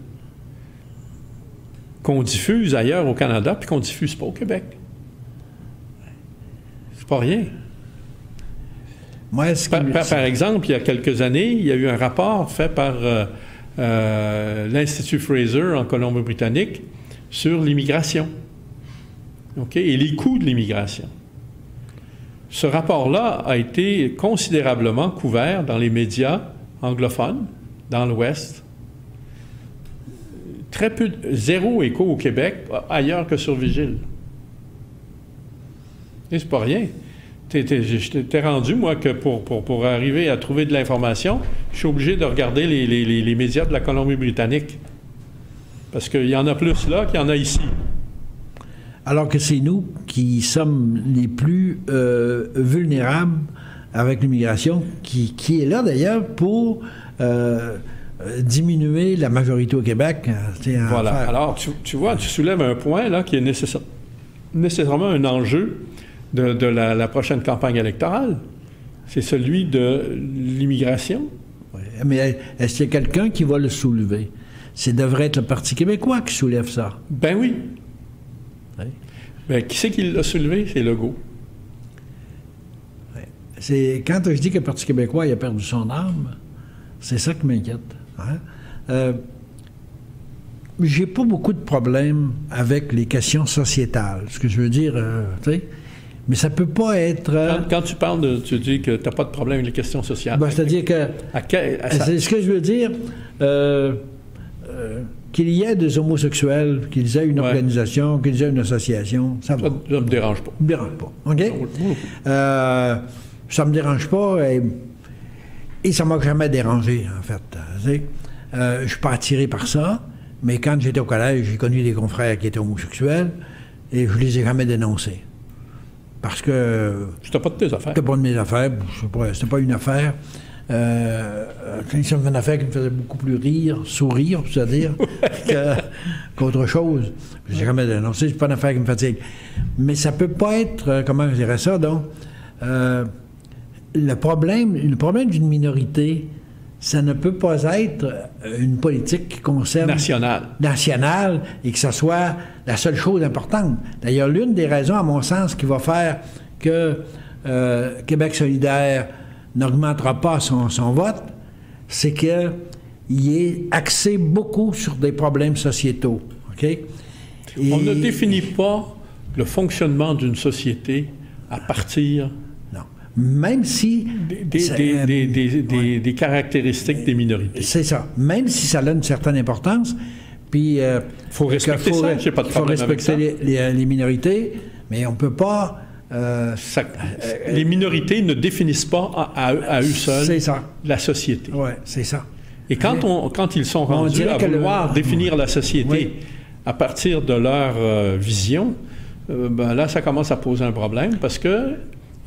qu'on diffuse ailleurs au Canada puis qu'on ne diffuse pas au Québec. C'est pas rien. Moi, par exemple, il y a quelques années, il y a eu un rapport fait par l'Institut Fraser en Colombie-Britannique sur l'immigration. OK? Et les coûts de l'immigration. Ce rapport-là a été considérablement couvert dans les médias anglophones, dans l'Ouest. Très peu, zéro écho au Québec, ailleurs que sur Vigile. Et c'est pas rien. T'es rendu, moi, que pour arriver à trouver de l'information, je suis obligé de regarder les médias de la Colombie-Britannique. Parce qu'il y en a plus là qu'il y en a ici. Alors que c'est nous qui sommes les plus vulnérables avec l'immigration, qui est là d'ailleurs pour diminuer la majorité au Québec. Voilà. Alors, tu vois, tu soulèves un point là qui est nécessairement un enjeu de la prochaine campagne électorale. C'est celui de l'immigration. Oui. Mais est-ce qu'il y a quelqu'un qui va le soulever? Ça devrait être le Parti québécois qui soulève ça. Ben oui. Oui. Ben, qui c'est qui l'a soulevé? C'est Legault. Oui. Quand je dis que le Parti québécois il a perdu son âme, c'est ça qui m'inquiète. Hein? J'ai pas beaucoup de problèmes avec les questions sociétales. Ce que je veux dire, tu sais, mais ça peut pas être... Quand tu parles tu dis que tu n'as pas de problème avec les questions sociales. Ben, c'est-à-dire que... c'est ce que je veux dire, qu'il y ait des homosexuels, qu'ils aient une organisation, qu'ils aient une association, ça va. Ça ne me dérange pas. Ça me dérange pas, OK? Ça me dérange pas et ça m'a jamais dérangé, en fait. Je suis pas attiré par ça, mais quand j'étais au collège, j'ai connu des confrères qui étaient homosexuels et je les ai jamais dénoncés. Parce que... C'était pas de tes affaires. C'était pas de mes affaires. C'était pas une affaire. c'est une affaire qui me faisait beaucoup plus sourire, c'est-à-dire, qu'autre chose. J'ai jamais dénoncé, c'est pas une affaire qui me fatigue. Mais ça peut pas être, comment je dirais ça, donc, le problème d'une minorité, ça ne peut pas être une politique qui concerne... nationale, et que ça soit la seule chose importante. D'ailleurs, l'une des raisons, à mon sens, qui va faire que Québec solidaire n'augmentera pas son vote, c'est qu'il est axé beaucoup sur des problèmes sociétaux. Okay? On ne définit pas le fonctionnement d'une société à partir... Non. Même si... Des caractéristiques des minorités. C'est ça. Même si ça a une certaine importance, puis... Il faut respecter ça, j'ai pas de problème avec ça. Il faut respecter les minorités, mais on ne peut pas... les minorités ne définissent pas à eux seuls la société. Oui, c'est ça. Et quand ils sont rendus à vouloir définir la société à partir de leur vision, ben là, ça commence à poser un problème parce qu'ils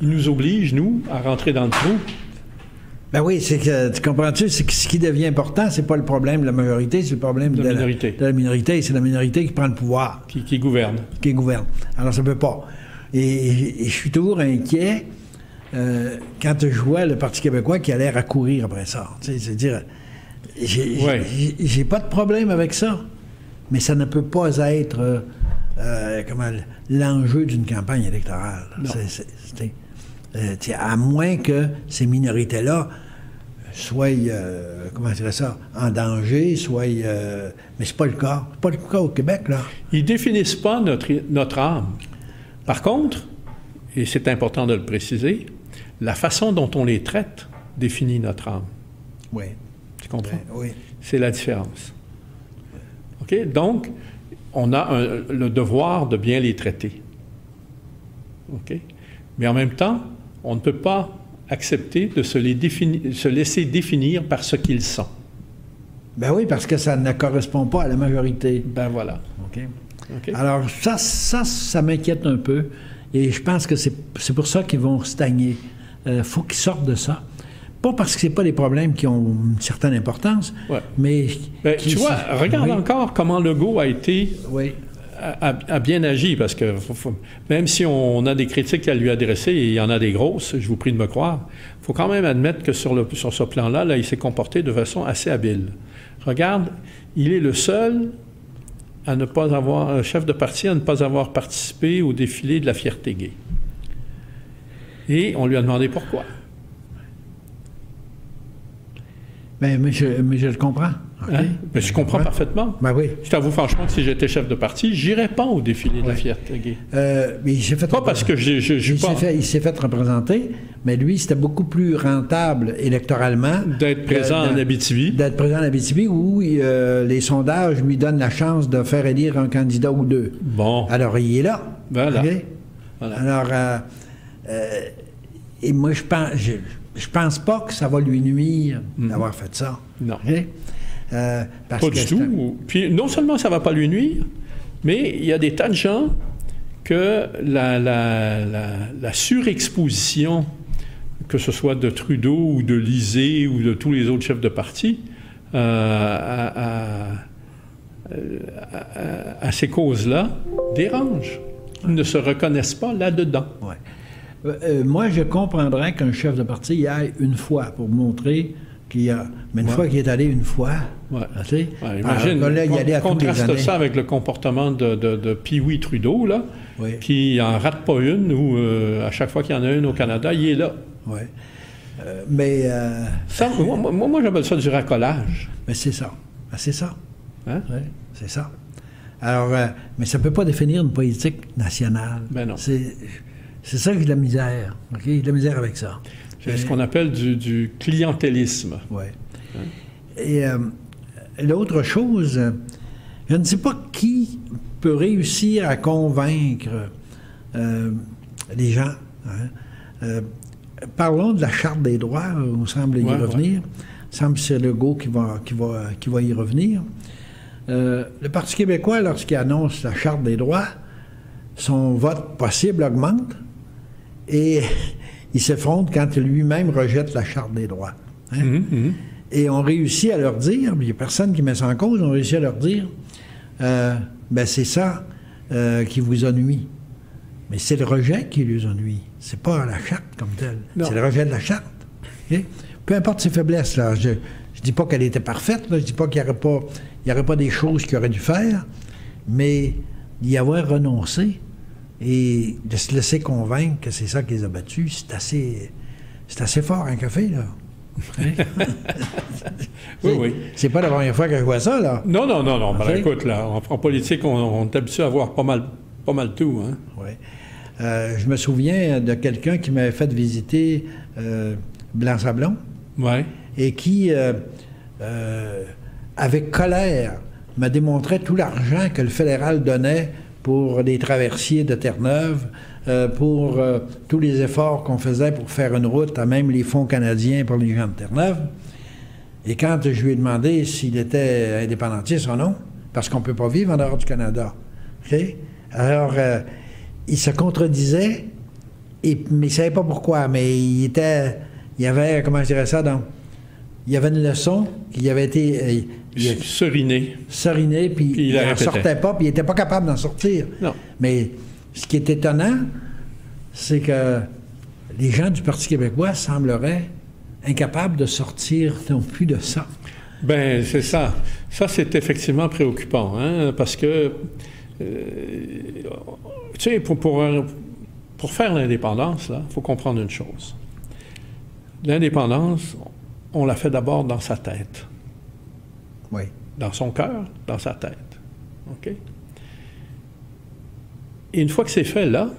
nous obligent, nous, à rentrer dans le trou. Ben oui, c'est que, tu comprends-tu, c'est que ce qui devient important, c'est pas le problème de la majorité, c'est le problème de la minorité. C'est la minorité qui prend le pouvoir. Qui gouverne. Qui gouverne. Alors, ça peut pas. Et je suis toujours inquiet quand je vois le Parti québécois qui a l'air à courir après ça. C'est-à-dire, j'ai pas de problème avec ça, mais ça ne peut pas être l'enjeu d'une campagne électorale. À moins que ces minorités-là soient, comment dirais ça, en danger, mais c'est pas le cas. C'est pas le cas au Québec, là. Ils définissent pas notre âme. Par contre, et c'est important de le préciser, la façon dont on les traite définit notre âme. Oui. Tu comprends? Oui. C'est la différence. OK? Donc, on a le devoir de bien les traiter. OK? Mais en même temps, on ne peut pas accepter de se laisser définir par ce qu'ils sont. Ben oui, parce que ça ne correspond pas à la majorité. Ben voilà. OK. Okay. Alors, ça m'inquiète un peu. Et je pense que c'est pour ça qu'ils vont stagner. Faut qu'ils sortent de ça. Pas parce que c'est pas des problèmes qui ont une certaine importance, mais... tu vois, regarde encore comment Legault a été... a bien agi, parce que même si on a des critiques à lui adresser, et il y en a des grosses, je vous prie de me croire, il faut quand même admettre que sur ce plan-là, il s'est comporté de façon assez habile. Regarde, il est le seul... à ne pas avoir, chef de parti, à ne pas avoir participé au défilé de la fierté gay. Et on lui a demandé pourquoi. Mais je le comprends. Okay. Hein? Mais je comprends parfaitement. Ben oui. Je t'avoue franchement que si j'étais chef de parti, j'irais pas au défilé de la fierté gay. Mais il s'est fait pas parce que il s'est fait représenter, mais lui, c'était beaucoup plus rentable électoralement d'être présent en Abitibi. D'être présent en Abitibi où les sondages lui donnent la chance de faire élire un candidat ou deux. Bon. Alors, il est là. Voilà. Okay? Voilà. Alors, et moi, je pense pas que ça va lui nuire d'avoir fait ça. Non. Okay? Pas du tout. Puis non seulement ça ne va pas lui nuire, mais il y a des tas de gens que la surexposition, que ce soit de Trudeau ou de Lisée ou de tous les autres chefs de parti, à ces causes-là, dérange. Ils ne se reconnaissent pas là-dedans. Ouais. Moi, je comprendrais qu'un chef de parti y aille une fois pour montrer qu'il y a... Mais une fois qu'il est allé une fois, tu sais... imagine, contraste ça avec le comportement de Pee-wee Trudeau, là, qui n'en rate pas une, ou à chaque fois qu'il y en a une au Canada, il est là. Oui. Mais... Ça, moi j'appelle ça du racolage. Mais c'est ça. C'est ça. Hein? Oui, c'est ça. Alors, mais ça ne peut pas définir une politique nationale. Ben non. C'est ça qui est de la misère. OK? Il y a de la misère avec ça. C'est ce qu'on appelle du clientélisme. Oui. Hein? Et l'autre chose, je ne sais pas qui peut réussir à convaincre les gens. Hein? Parlons de la Charte des droits, on semble y revenir. Il semble que c'est Legault qui va y revenir. Le Parti québécois, lorsqu'il annonce la Charte des droits, son vote possible augmente et il s'effondre quand lui-même rejette la Charte des droits. Hein? Et on réussit à leur dire, il n'y a personne qui met ça en cause, on réussit à leur dire, ben c'est ça qui vous ennuie. Mais c'est le rejet qui les ennuie. C'est pas la charte comme telle. C'est le rejet de la charte. Okay? Peu importe ses faiblesses, là. Je dis pas qu'elle était parfaite, là. Je dis pas qu'il n'y aurait pas des choses qu'il aurait dû faire, mais d'y avoir renoncé et de se laisser convaincre que c'est ça qui les a battus, c'est assez fort, un café, là. Hein? Oui. C'est pas la première fois que je vois ça, là. Non. Ben, écoute, là, en politique, on est habitué à voir pas mal tout, hein? Oui. Je me souviens de quelqu'un qui m'avait fait visiter Blanc-Sablon. Oui. Et qui, avec colère, me démontrait tout l'argent que le fédéral donnait pour des traversiers de Terre-Neuve, pour tous les efforts qu'on faisait pour faire une route, à même les fonds canadiens pour les gens de Terre-Neuve. Et quand je lui ai demandé s'il était indépendantiste ou non, parce qu'on ne peut pas vivre en dehors du Canada. Okay? Alors, il se contredisait, mais il ne savait pas pourquoi, mais il y avait, comment je dirais ça, donc, il y avait une leçon qui avait été... Seriné, puis il n'en sortait pas, puis il n'était pas capable d'en sortir. Non. Mais ce qui est étonnant, c'est que les gens du Parti québécois sembleraient incapables de sortir non plus de ça. Bien, c'est ça. Ça, c'est effectivement préoccupant, hein, parce que, tu sais, pour faire l'indépendance, il faut comprendre une chose. L'indépendance, on l'a fait d'abord dans sa tête. Oui. Dans son cœur, dans sa tête. OK? Et une fois que c'est fait, là,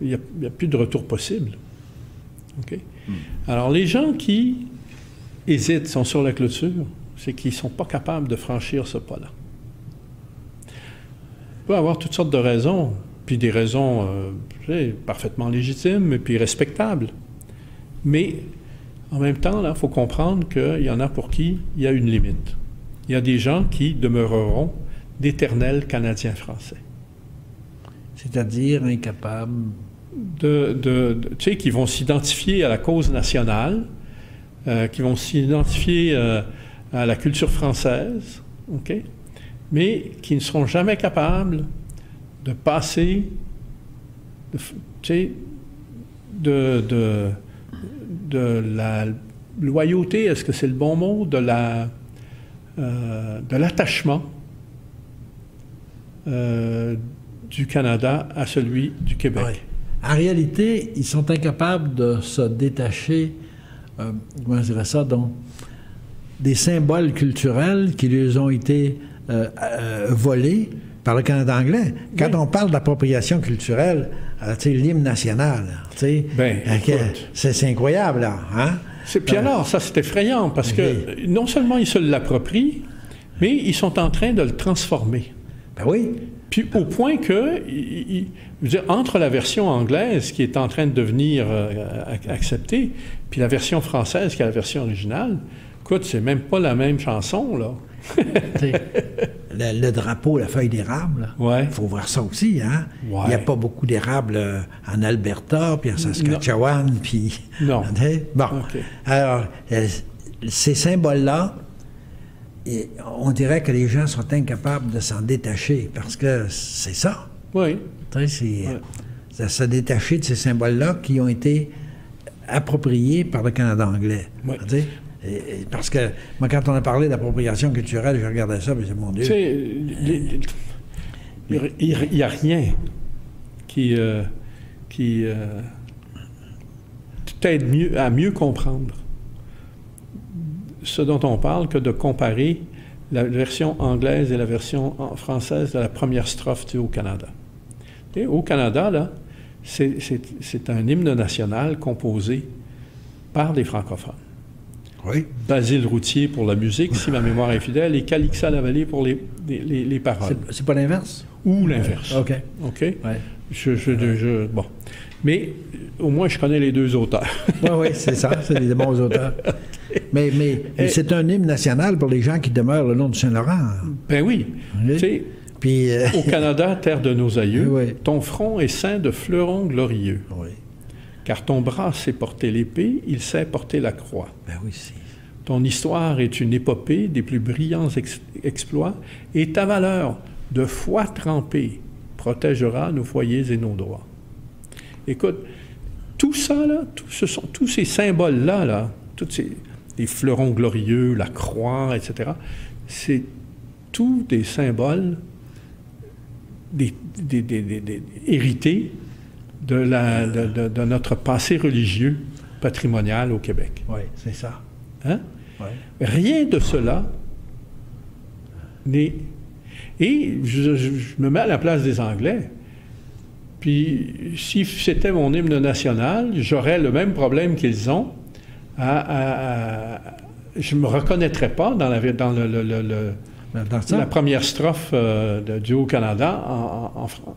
il n'y a plus de retour possible. OK? Alors, les gens qui hésitent, sont sur la clôture, c'est qu'ils ne sont pas capables de franchir ce pas-là. Il peut y avoir toutes sortes de raisons, puis des raisons parfaitement légitimes et puis respectables. Mais en même temps, il faut comprendre qu'il y en a pour qui il y a une limite. Il y a des gens qui demeureront d'éternels Canadiens-Français. C'est-à-dire incapables tu sais, qui vont s'identifier à la cause nationale, qui vont s'identifier à la culture française, OK? Mais qui ne seront jamais capables de passer, tu sais, de la loyauté, est-ce que c'est le bon mot, de l'attachement du Canada à celui du Québec. Oui. En réalité, ils sont incapables de se détacher, comment je dirais ça, donc, des symboles culturels qui leur ont été volés par le Canada anglais. Quand on parle d'appropriation culturelle, tu sais, l'hymne national, tu sais, c'est incroyable, là, hein? Puis alors, ça, c'est effrayant, parce que non seulement ils se l'approprient, mais ils sont en train de le transformer. Ben oui. Puis au point que, je veux dire, entre la version anglaise qui est en train de devenir acceptée, puis la version française qui est la version originale, écoute, c'est même pas la même chanson, là. le drapeau, la feuille d'érable, il faut voir ça aussi, hein? Ouais. Il n'y a pas beaucoup d'érables en Alberta, puis en Saskatchewan, puis... Non. Bon, okay. Alors, ces symboles-là, et on dirait que les gens sont incapables de s'en détacher, parce que c'est ça. Oui. C'est se détacher de ces symboles-là qui ont été appropriés par le Canada anglais. Oui. Parce que, moi, quand on a parlé d'appropriation culturelle, je regardais ça, mais c'est mon Dieu. Il n'y a rien qui t'aide à mieux comprendre ce dont on parle que de comparer la version anglaise et la version française de la première strophe au Canada. Et au Canada, là, c'est un hymne national composé par des francophones. Oui. Basile Routier pour la musique, si ma mémoire est fidèle, et Calixa Lavallée pour les paroles. C'est pas l'inverse? Ou l'inverse. OK. OK? Ouais. Bon. Mais au moins, je connais les deux auteurs. Oui, c'est ça, c'est des bons auteurs. Mais c'est un hymne national pour les gens qui demeurent le long du Saint-Laurent. Ben oui. Tu sais, au Canada, terre de nos aïeux, oui. Ton front est ceint de fleurons glorieux. Oui. Car ton bras sait porter l'épée, il sait porter la croix. Ben oui, ton histoire est une épopée des plus brillants exploits, et ta valeur de foi trempée protégera nos foyers et nos droits. Écoute, tout ça, là, tous ces symboles-là, là, les fleurons glorieux, la croix, etc., c'est tous des symboles hérités de notre passé religieux patrimonial au Québec. Oui, c'est ça. Hein? Oui. Rien de cela n'est... Et je me mets à la place des Anglais. Puis, si c'était mon hymne national, j'aurais le même problème qu'ils ont. Je ne me reconnaîtrais pas dans la première strophe du Haut-Canada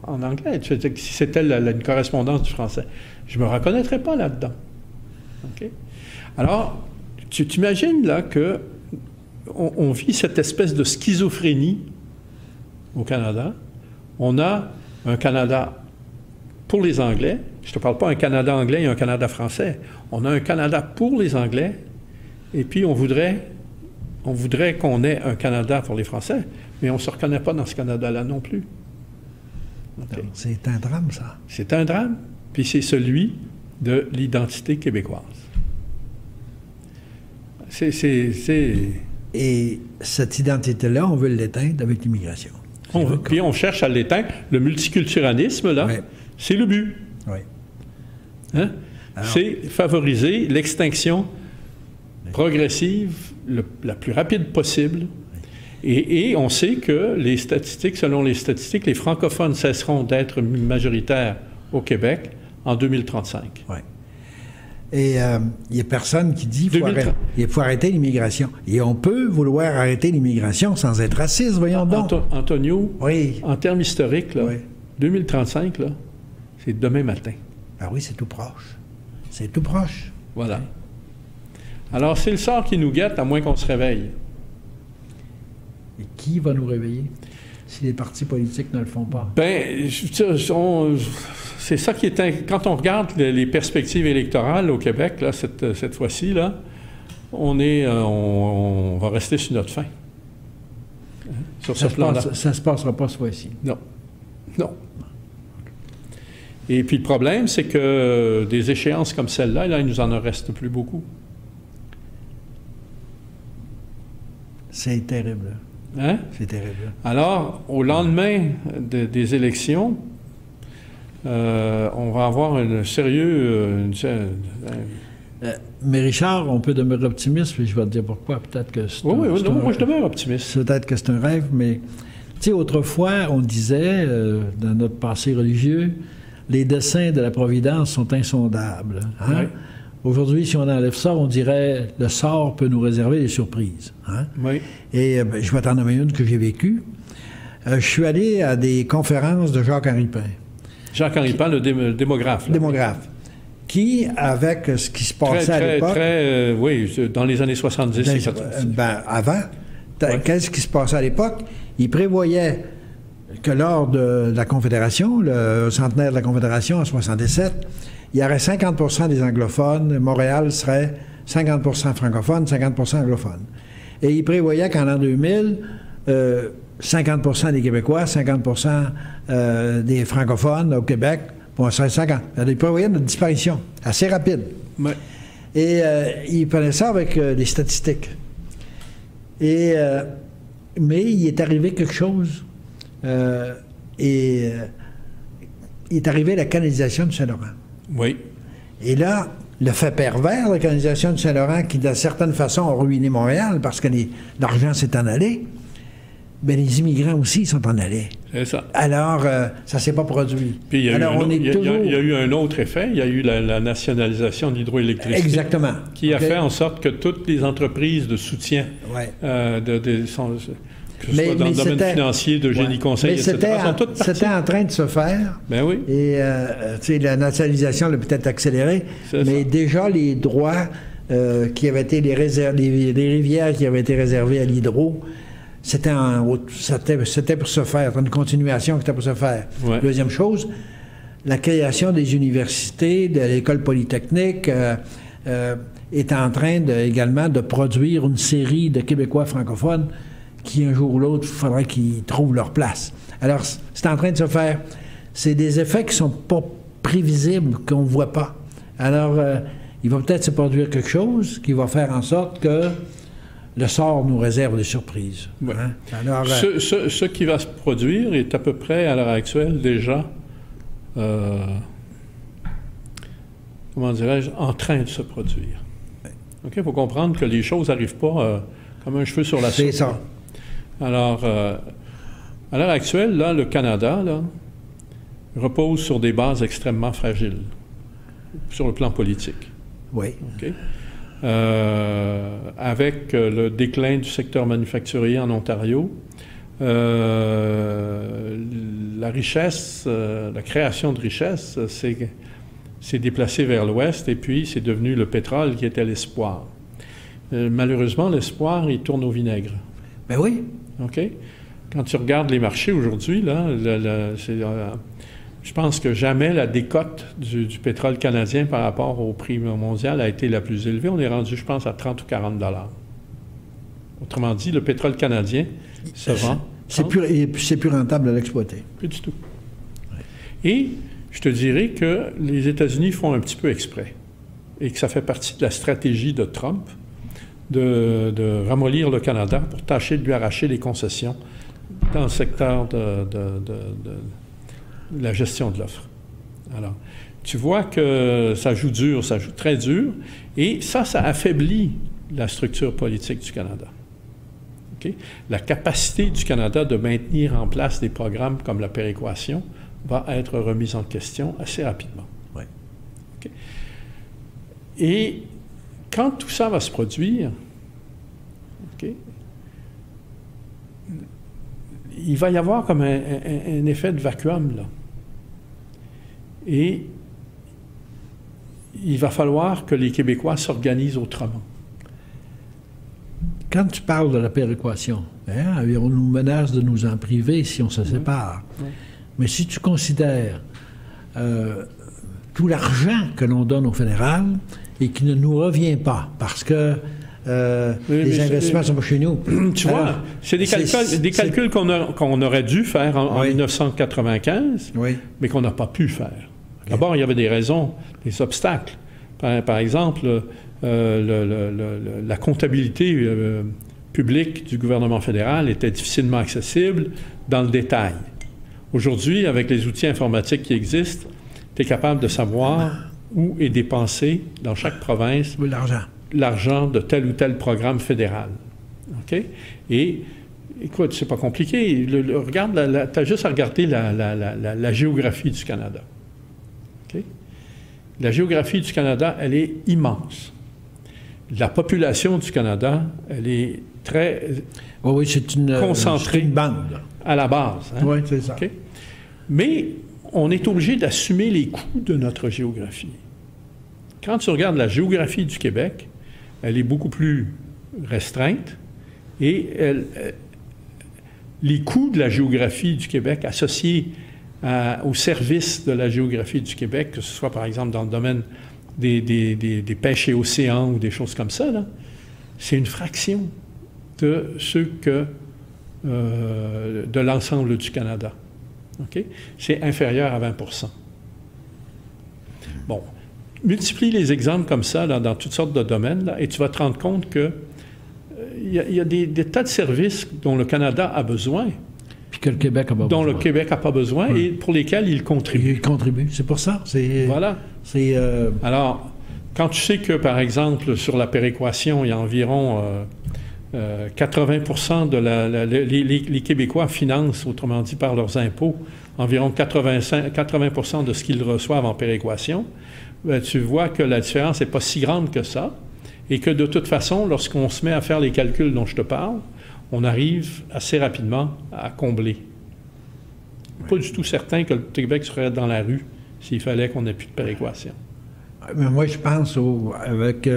en anglais. Si c'était une correspondance du français. Je ne me reconnaîtrais pas là-dedans. Okay? Alors, tu t'imagines là qu'on vit cette espèce de schizophrénie au Canada. On a un Canada pour les Anglais. Je ne te parle pas un Canada anglais et un Canada français. On a un Canada pour les Anglais, et puis on voudrait qu'on ait un Canada pour les Français, mais on ne se reconnaît pas dans ce Canada-là non plus. Okay. C'est un drame, ça. C'est un drame, puis c'est celui de l'identité québécoise. Et cette identité-là, on veut l'éteindre avec l'immigration. Puis on cherche à l'éteindre. Le multiculturalisme, là, ouais. C'est le but. Oui. Hein? C'est favoriser l'extinction progressive la plus rapide possible. Et on sait que selon les statistiques, les francophones cesseront d'être majoritaires au Québec en 2035. Oui. Et il n'y a personne qui dit qu'il faut arrêter l'immigration. Et on peut vouloir arrêter l'immigration sans être raciste, voyons donc. Antonio, oui. En termes historiques, là, oui. 2035, là, c'est demain matin. Ah oui, c'est tout proche. C'est tout proche. Voilà. Alors, c'est le sort qui nous guette, à moins qu'on se réveille. Et qui va nous réveiller si les partis politiques ne le font pas? Bien, c'est ça qui est... Quand on regarde les perspectives électorales au Québec, là, cette fois-ci, là, on va rester sur notre faim. Sur ce plan-là. Ça ne se passera pas cette fois-ci. Non. Non. Et puis le problème, c'est que des échéances comme celle-là, là, il nous en reste plus beaucoup. C'est terrible. Hein? C'est terrible. Alors, au lendemain des élections, on va avoir un sérieux... mais Richard, on peut demeurer optimiste, puis je vais te dire pourquoi. Peut-être que c'est moi je demeure optimiste. Peut-être que c'est un rêve, mais... Tu sais, autrefois, on disait, dans notre passé religieux, les desseins de la Providence sont insondables. Hein? Oui. Aujourd'hui, si on enlève ça, on dirait le sort peut nous réserver des surprises. Hein? Oui. Et je vais t'en nommer une que j'ai vécue. Je suis allé à des conférences de Jacques-Henri Pain. Jacques-Henri Pain, le démographe. Là. Démographe. Qui, avec ce qui se passait à l'époque... oui, dans les années 70 et 80. Avant, qu'est-ce qui se passait à l'époque? Il prévoyait que lors de la Confédération, le centenaire de la Confédération en 1967, il y aurait 50 des anglophones. Montréal serait 50 francophone, 50 anglophone. Et il prévoyait qu'en l'an 2000, 50 des Québécois, 50 des francophones au Québec, bon, ça serait 50. Il prévoyait une disparition assez rapide. Ouais. Et il prenait ça avec des statistiques. Mais il est arrivé quelque chose. Il est arrivé la canalisation du Saint-Laurent. Oui. Et là, le fait pervers de la canalisation du Saint-Laurent, qui, d'une certaine façon, a ruiné Montréal parce que l'argent s'est en allé, bien, les immigrants aussi sont en allés. C'est ça. Alors, ça ne s'est pas produit. Puis il y a eu un autre effet. Il y a eu la nationalisation de l'hydroélectricité. Exactement. Qui a fait en sorte que toutes les entreprises de soutien que ce soit dans le domaine financier, de génie conseil, etc. C'était en train de se faire. Ben oui. Et la nationalisation l'a peut-être accéléré, mais déjà les droits qui avaient été les rivières qui avaient été réservées à l'hydro, c'était pour se faire. C'était une continuation qui était pour se faire. Ouais. Deuxième chose, la création des universités, de l'école polytechnique. est en train également de produire une série de Québécois francophones qui, un jour ou l'autre, il faudrait qu'ils trouvent leur place. Alors, c'est en train de se faire. C'est des effets qui ne sont pas prévisibles, qu'on ne voit pas. Alors, il va peut-être se produire quelque chose qui va faire en sorte que le sort nous réserve des surprises. Ouais. Hein? Alors, ce qui va se produire est à peu près, à l'heure actuelle, déjà, comment dirais-je, en train de se produire. OK? Il faut comprendre que les choses n'arrivent pas comme un cheveu sur la soupe. C'est ça. Alors, à l'heure actuelle, là, le Canada là, repose sur des bases extrêmement fragiles, sur le plan politique. Oui. OK? Avec le déclin du secteur manufacturier en Ontario, la richesse, la création de richesse s'est déplacée vers l'ouest et puis c'est devenu le pétrole qui était l'espoir. Malheureusement, l'espoir, il tourne au vinaigre. Ben oui. OK? Quand tu regardes les marchés aujourd'hui, là, je pense que jamais la décote du pétrole canadien par rapport au prix mondial a été la plus élevée. On est rendu, je pense, à 30 ou 40 $. Autrement dit, le pétrole canadien se vend. C'est plus rentable à l'exploiter. Plus du tout. Et je te dirais que les États-Unis font un petit peu exprès et que ça fait partie de la stratégie de Trump de ramollir le Canada pour tâcher de lui arracher les concessions dans le secteur de la gestion de l'offre. Alors, tu vois que ça joue dur, ça joue très dur, et ça affaiblit la structure politique du Canada. Okay? La capacité du Canada de maintenir en place des programmes comme la péréquation va être remise en question assez rapidement. Ouais. Okay? Et quand tout ça va se produire, okay, il va y avoir comme un effet de vacuum, là. Et il va falloir que les Québécois s'organisent autrement. Quand tu parles de la péréquation, hein, on nous menace de nous en priver si on se sépare. Oui. Mais si tu considères tout l'argent que l'on donne au fédéral et qui ne nous revient pas parce que les investissements sont pas chez nous. Tu vois, c'est des calculs qu'on aurait dû faire en 1995, oui, mais qu'on n'a pas pu faire. Okay. D'abord, il y avait des raisons, des obstacles. Par exemple, la comptabilité publique du gouvernement fédéral était difficilement accessible dans le détail. Aujourd'hui, avec les outils informatiques qui existent, tu es capable de savoir où est dépensé dans chaque province l'argent de tel ou tel programme fédéral. OK? Et écoute, c'est pas compliqué. Regarde, tu as juste à regarder la géographie du Canada. OK? La géographie du Canada, elle est immense. La population du Canada, elle est très concentrée une bande à la base. Hein? Oui, c'est ça. Okay? Mais on est obligé d'assumer les coûts de notre géographie. Quand tu regardes la géographie du Québec, elle est beaucoup plus restreinte et les coûts de la géographie du Québec associés au service de la géographie du Québec, que ce soit par exemple dans le domaine des pêches et océans ou des choses comme ça, c'est une fraction de ceux de l'ensemble du Canada. Okay? C'est inférieur à 20%. Bon. Multiplie les exemples comme ça dans toutes sortes de domaines et tu vas te rendre compte qu'il y a des tas de services dont le Canada a besoin. Puis que le Québec n'a pas besoin. Dont le Québec n'a pas besoin et pour lesquels il contribue. Il contribue, c'est pour ça. Voilà. Alors, quand tu sais que, par exemple, sur la péréquation, il y a environ 80% les Québécois financent, autrement dit par leurs impôts, environ 80% de ce qu'ils reçoivent en péréquation, tu vois que la différence n'est pas si grande que ça et que de toute façon, lorsqu'on se met à faire les calculs dont je te parle, on arrive assez rapidement à combler. Oui. Pas du tout certain que le Québec serait dans la rue s'il fallait qu'on ait plus de péréquation. Mais moi, je pense, avec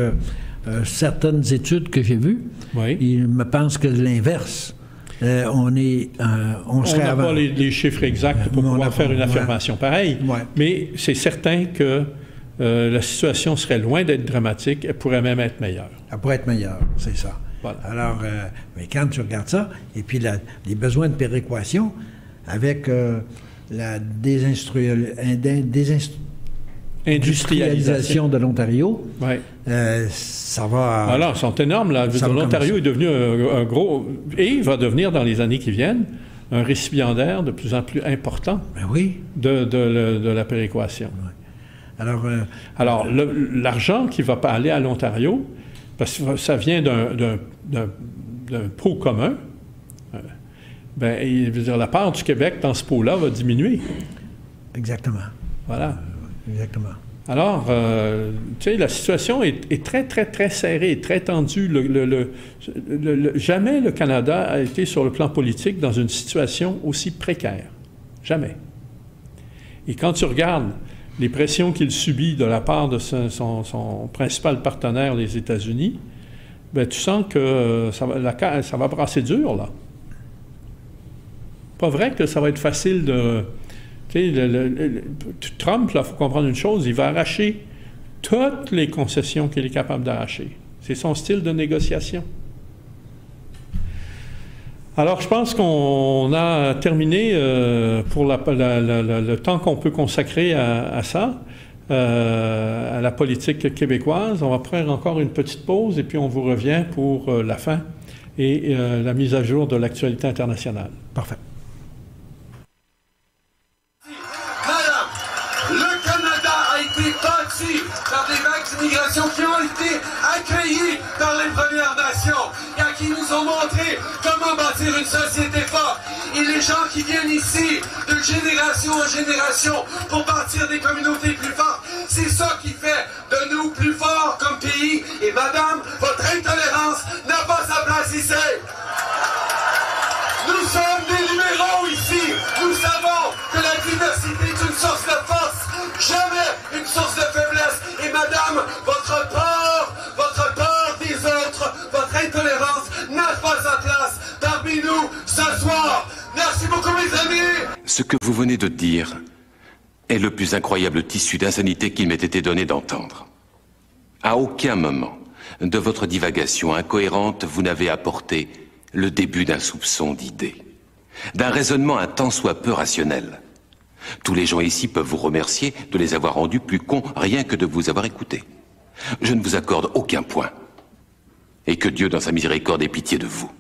certaines études que j'ai vues, oui, il me pense que l'inverse. On n'a pas les chiffres exacts pour pouvoir faire une affirmation pareille, mais c'est certain que la situation serait loin d'être dramatique, elle pourrait même être meilleure. Elle pourrait être meilleure, c'est ça. Voilà. Alors, mais quand tu regardes ça, et puis les besoins de péréquation, avec la désindustrialisation de l'Ontario, ouais. Ça va... Alors, ils sont énormes, là. L'Ontario est devenu un gros... Et il va devenir, dans les années qui viennent, un récipiendaire de plus en plus important de la péréquation. Ouais. Alors, l'argent qui va aller à l'Ontario, parce que ça vient d'un pot commun, bien, je veux dire, la part du Québec dans ce pot-là va diminuer. Exactement. Voilà. Exactement. Alors, tu sais, la situation est très, très, très serrée, très tendue. Jamais le Canada a été, sur le plan politique, dans une situation aussi précaire. Jamais. Et quand tu regardes les pressions qu'il subit de la part de son principal partenaire, les États-Unis, bien, tu sens que ça va brasser dur, là. Pas vrai que ça va être facile de... Tu sais, Trump, il faut comprendre une chose, il va arracher toutes les concessions qu'il est capable d'arracher. C'est son style de négociation. Alors, je pense qu'on a terminé pour le temps qu'on peut consacrer à ça, à la politique québécoise. On va prendre encore une petite pause et puis on vous revient pour la fin et la mise à jour de l'actualité internationale. Parfait. Par des vagues d'immigration qui ont été accueillies par les Premières Nations et à qui nous ont montré comment bâtir une société forte. Et les gens qui viennent ici de génération en génération pour bâtir des communautés plus fortes, c'est ça qui fait de nous plus forts comme pays. Et madame, votre intolérance n'a pas sa place ici. Nous sommes des libéraux ici. Nous savons que la diversité est une source de force, jamais une source de faiblesse. Et madame, votre peur des autres, votre intolérance n'a pas sa place parmi nous ce soir. Merci beaucoup mes amis. Ce que vous venez de dire est le plus incroyable tissu d'insanité qu'il m'ait été donné d'entendre. À aucun moment de votre divagation incohérente, vous n'avez apporté le début d'un soupçon d'idée, d'un raisonnement un tant soit peu rationnel. Tous les gens ici peuvent vous remercier de les avoir rendus plus cons, rien que de vous avoir écoutés. Je ne vous accorde aucun point. Et que Dieu, dans sa miséricorde, ait pitié de vous.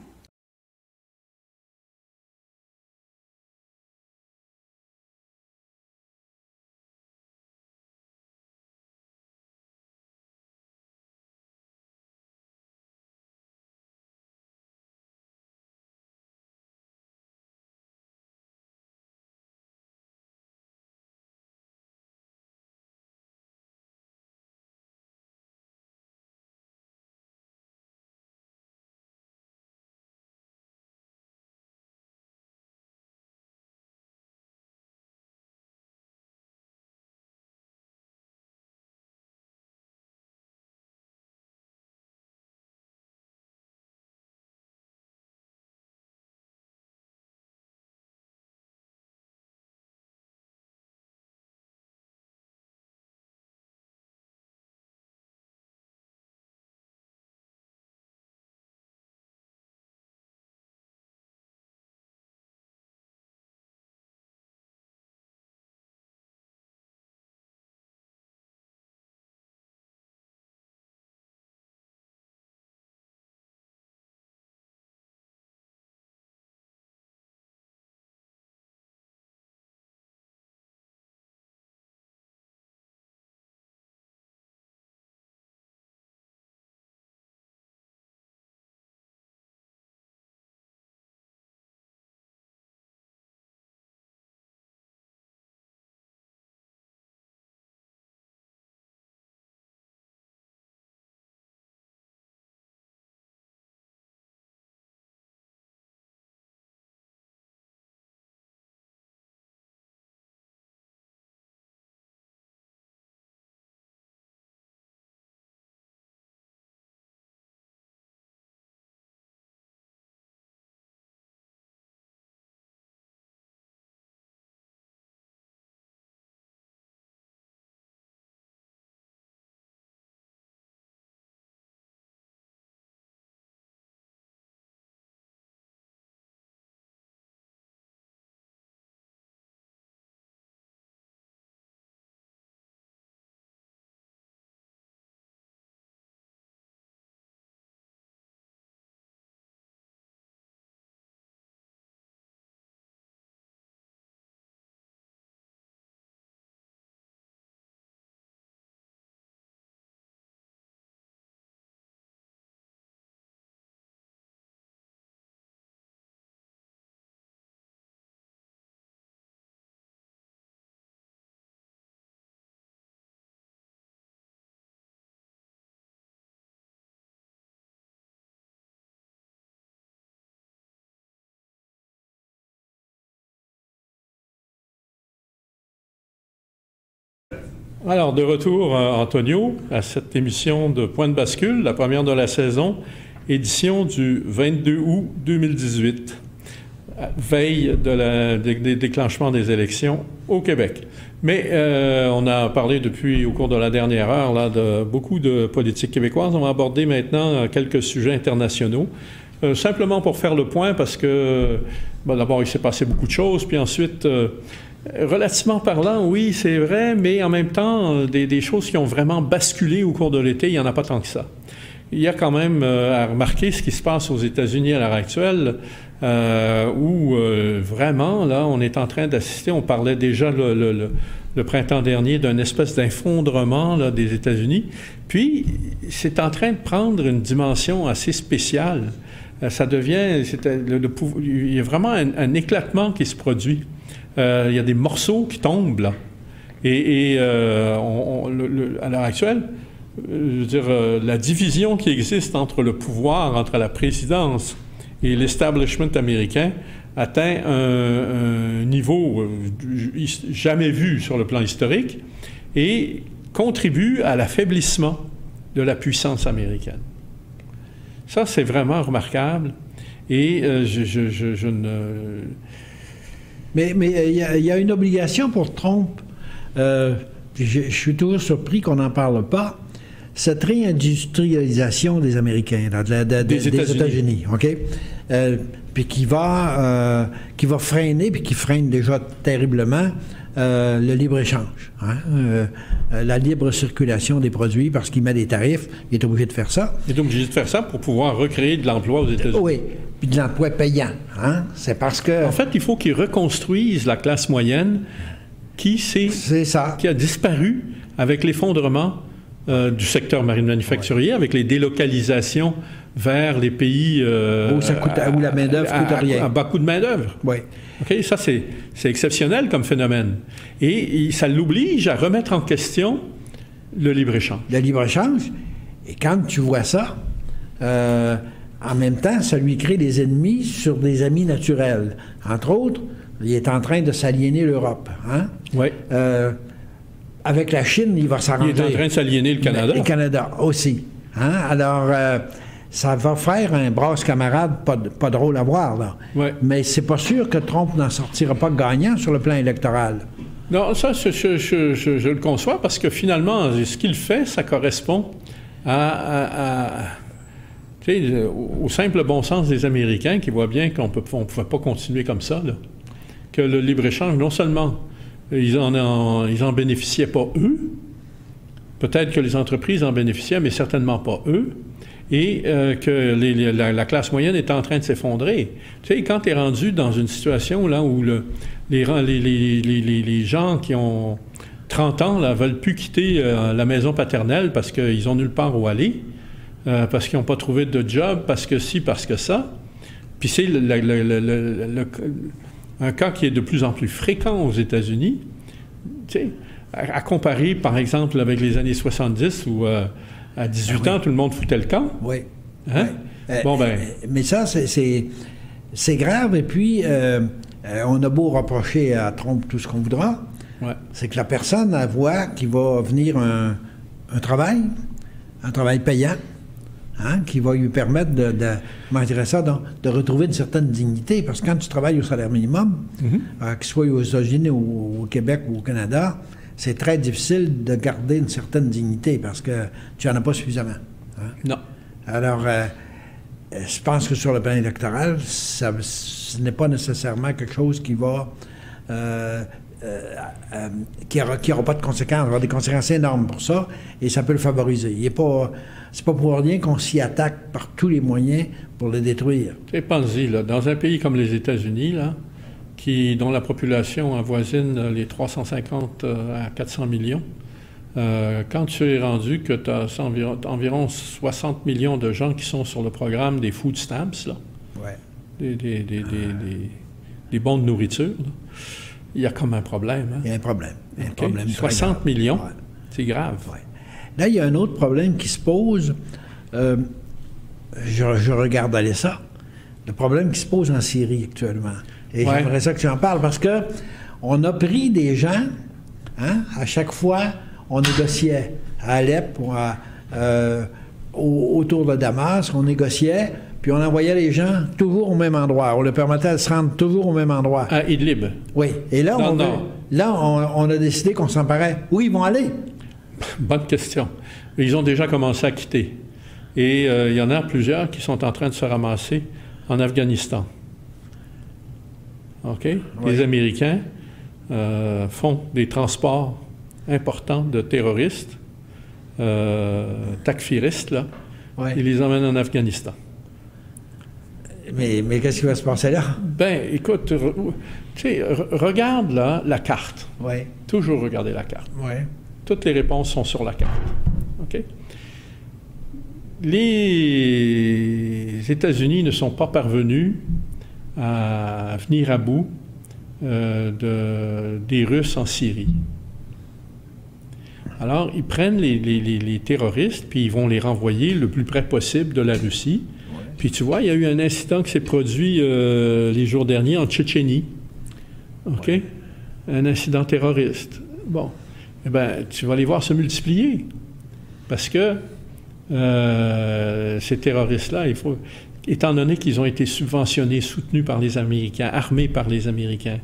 Alors, de retour, Antonio, à cette émission de Point de bascule, la première de la saison, édition du 22 août 2018, veille des déclenchements des élections au Québec. Mais on a parlé au cours de la dernière heure là, de beaucoup de politique québécoise. On va aborder maintenant quelques sujets internationaux. Simplement pour faire le point, parce que d'abord, il s'est passé beaucoup de choses, puis ensuite... relativement parlant, oui, c'est vrai, mais en même temps, des choses qui ont vraiment basculé au cours de l'été, il n'y en a pas tant que ça. Il y a quand même à remarquer ce qui se passe aux États-Unis à l'heure actuelle, où vraiment, là, on est en train d'assister, on parlait déjà le printemps dernier d'un espèce d'effondrement là, des États-Unis, puis c'est en train de prendre une dimension assez spéciale. Ça devient, il y a vraiment un éclatement qui se produit. Il y a des morceaux qui tombent, là. Et à l'heure actuelle, je veux dire, la division qui existe entre le pouvoir, entre la présidence et l'establishment américain atteint un niveau jamais vu sur le plan historique et contribue à l'affaiblissement de la puissance américaine. Ça, c'est vraiment remarquable et je ne... Mais il y a une obligation pour Trump. Je suis toujours surpris qu'on n'en parle pas. Cette réindustrialisation des Américains, des États-Unis, OK? Puis qui va freiner, puis qui freine déjà terriblement le libre-échange. Hein? La libre circulation des produits, parce qu'il met des tarifs, il est obligé de faire ça. Il est obligé de faire ça pour pouvoir recréer de l'emploi aux États-Unis. Oui, puis de l'emploi payant. Hein? C'est parce que... En fait, il faut qu'il reconstruise la classe moyenne qui a disparu avec l'effondrement du secteur manufacturier, avec les délocalisations vers les pays... où la main-d'œuvre coûte rien. À bas coût de main-d'œuvre. Oui. OK, ça, c'est exceptionnel comme phénomène. Et ça l'oblige à remettre en question le libre-échange. Le libre-échange. Et quand tu vois ça, en même temps, ça lui crée des ennemis sur des amis naturels. Entre autres, il est en train de s'aliéner l'Europe. Hein? Oui. Avec la Chine, il va s'arranger. Il est en train de s'aliéner le Canada. Le Canada aussi. Hein? Alors... ça va faire un brasse camarade pas drôle à voir, là. Ouais. Mais c'est pas sûr que Trump n'en sortira pas gagnant sur le plan électoral. Non, ça, je le conçois, parce que finalement, ce qu'il fait, ça correspond au simple bon sens des Américains qui voient bien qu'on ne pouvait pas continuer comme ça, là. Que le libre-échange, non seulement ils en bénéficiaient pas eux, peut-être que les entreprises en bénéficiaient, mais certainement pas eux, et que la classe moyenne est en train de s'effondrer. Tu sais, quand tu es rendu dans une situation là où les gens qui ont 30 ans ne veulent plus quitter la maison paternelle parce qu'ils n'ont nulle part où aller, parce qu'ils n'ont pas trouvé de job, parce que ci, parce que ça, puis c'est un cas qui est de plus en plus fréquent aux États-Unis, tu sais, à comparer, par exemple, avec les années 70 où... à 18 ans, tout le monde foutait le camp. Oui. Hein? Oui. Bon, ben... Mais ça, c'est grave. Et puis, on a beau reprocher à Trump tout ce qu'on voudra, c'est que la personne, elle voit qu'il va venir un travail payant, hein, qui va lui permettre de retrouver une certaine dignité. Parce que quand tu travailles au salaire minimum, qu'il soit aux États-Unis ou au Québec ou au Canada, c'est très difficile de garder une certaine dignité parce que tu n'en as pas suffisamment. Hein? Non. Alors, je pense que sur le plan électoral, ce n'est pas nécessairement quelque chose qui va... qui n'aura pas de conséquences. Il va y avoir des conséquences énormes pour ça et ça peut le favoriser. C'est pas pour rien qu'on s'y attaque par tous les moyens pour le détruire. Et pensez-y, là, dans un pays comme les États-Unis, là, dont la population avoisine les 350 à 400 millions, quand tu es rendu que tu as environ 60 millions de gens qui sont sur le programme des food stamps, là, des bons de nourriture, là, il y a comme un problème. Hein? Il y a un problème. Il y a un problème 60 millions, c'est grave. Ouais. Là, il y a un autre problème qui se pose. Je regarde aller ça. Le problème qui se pose en Syrie actuellement. Et j'aimerais ça que tu en parles parce que on a pris des gens, hein, à chaque fois, on négociait à Alep, autour de Damas, on négociait, puis on envoyait les gens toujours au même endroit. On leur permettait de se rendre toujours au même endroit. À Idlib. Oui. Et là, on a décidé qu'on s'emparait. Où ils vont aller? Bonne question. Ils ont déjà commencé à quitter. Et il y en a plusieurs qui sont en train de se ramasser en Afghanistan. OK? Oui. Les Américains font des transports importants de terroristes, takfiristes, là. Oui. Ils les emmènent en Afghanistan. Mais qu'est-ce qui va se passer là? Ben, écoute, tu sais, regarde là la carte. Oui. Toujours regarder la carte. Oui. Toutes les réponses sont sur la carte. OK? Les États-Unis ne sont pas parvenus à venir à bout des Russes en Syrie. Alors, ils prennent les terroristes, puis ils vont les renvoyer le plus près possible de la Russie. Ouais. Puis tu vois, il y a eu un incident qui s'est produit les jours derniers en Tchétchénie. OK? Ouais. Un incident terroriste. Bon. Eh bien, tu vas les voir se multiplier. Parce que ces terroristes-là, étant donné qu'ils ont été subventionnés, soutenus par les Américains, armés par les Américains,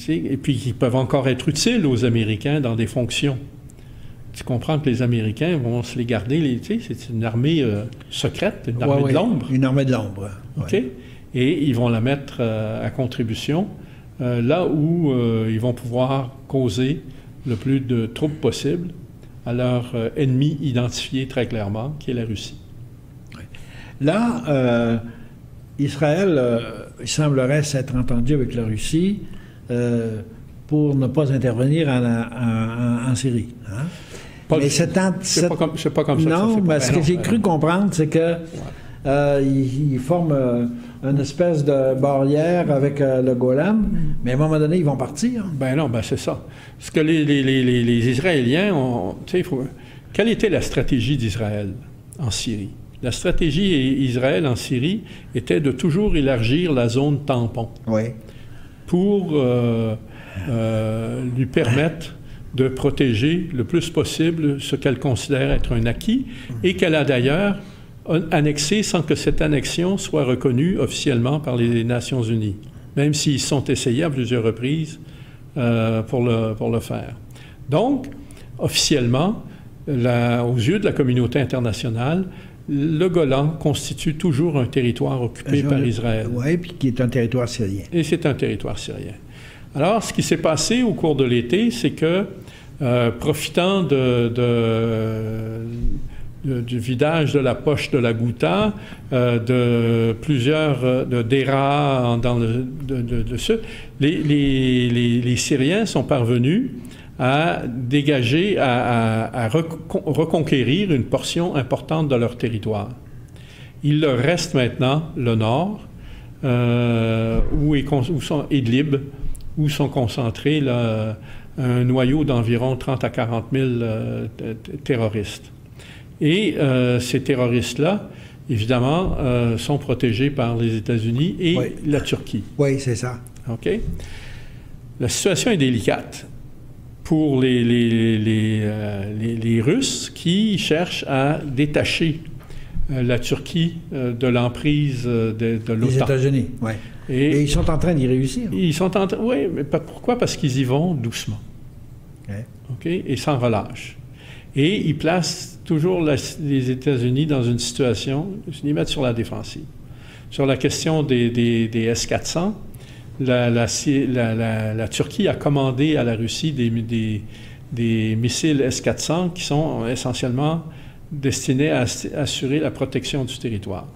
et puis qu'ils peuvent encore être utiles aux Américains dans des fonctions. Tu comprends que les Américains vont se les garder, c'est une armée secrète, une armée de l'ombre. Une armée de l'ombre. OK? Et ils vont la mettre à contribution là où ils vont pouvoir causer le plus de troubles possible à leur ennemi identifié très clairement, qui est la Russie. Là, Israël, il semblerait s'être entendu avec la Russie pour ne pas intervenir en Syrie. Hein? Mais c'est pas comme ça. Non, mais ce que j'ai cru comprendre, c'est que ils forment une espèce de barrière avec le Golan, mais à un moment donné, ils vont partir. Ben non, ben c'est ça. Ce que les Israéliens ont... Quelle était la stratégie d'Israël en Syrie? La stratégie d'Israël en Syrie était de toujours élargir la zone tampon. Oui. Pour lui permettre de protéger le plus possible ce qu'elle considère être un acquis et qu'elle a d'ailleurs annexé sans que cette annexion soit reconnue officiellement par les Nations unies, même s'ils sont essayés à plusieurs reprises pour le faire. Donc, officiellement, aux yeux de la communauté internationale, le Golan constitue toujours un territoire occupé par Israël. Oui, puis qui est un territoire syrien. Et c'est un territoire syrien. Alors, ce qui s'est passé au cours de l'été, c'est que, profitant du vidage de la poche de la Ghouta, de plusieurs d'ERA dans le sud, les Syriens sont parvenus à dégager, à reconquérir une portion importante de leur territoire. Il leur reste maintenant le nord, où sont Idlib, où sont concentrés là, un noyau d'environ 30 à 40 000 terroristes. Et ces terroristes-là, évidemment, sont protégés par les États-Unis et la Turquie. Oui, c'est ça. OK? La situation est délicate pour les Russes qui cherchent à détacher la Turquie de l'emprise de l'OTAN. Les États-Unis, oui. Et ils sont en train d'y réussir. Ils sont en train... Oui, mais pourquoi? Parce qu'ils y vont doucement. OK? Et sans relâche. Et ils placent toujours les États-Unis dans une situation, ils les mettent sur la défensive. Sur la question des S-400, la Turquie a commandé à la Russie des missiles S-400 qui sont essentiellement destinés à assurer la protection du territoire.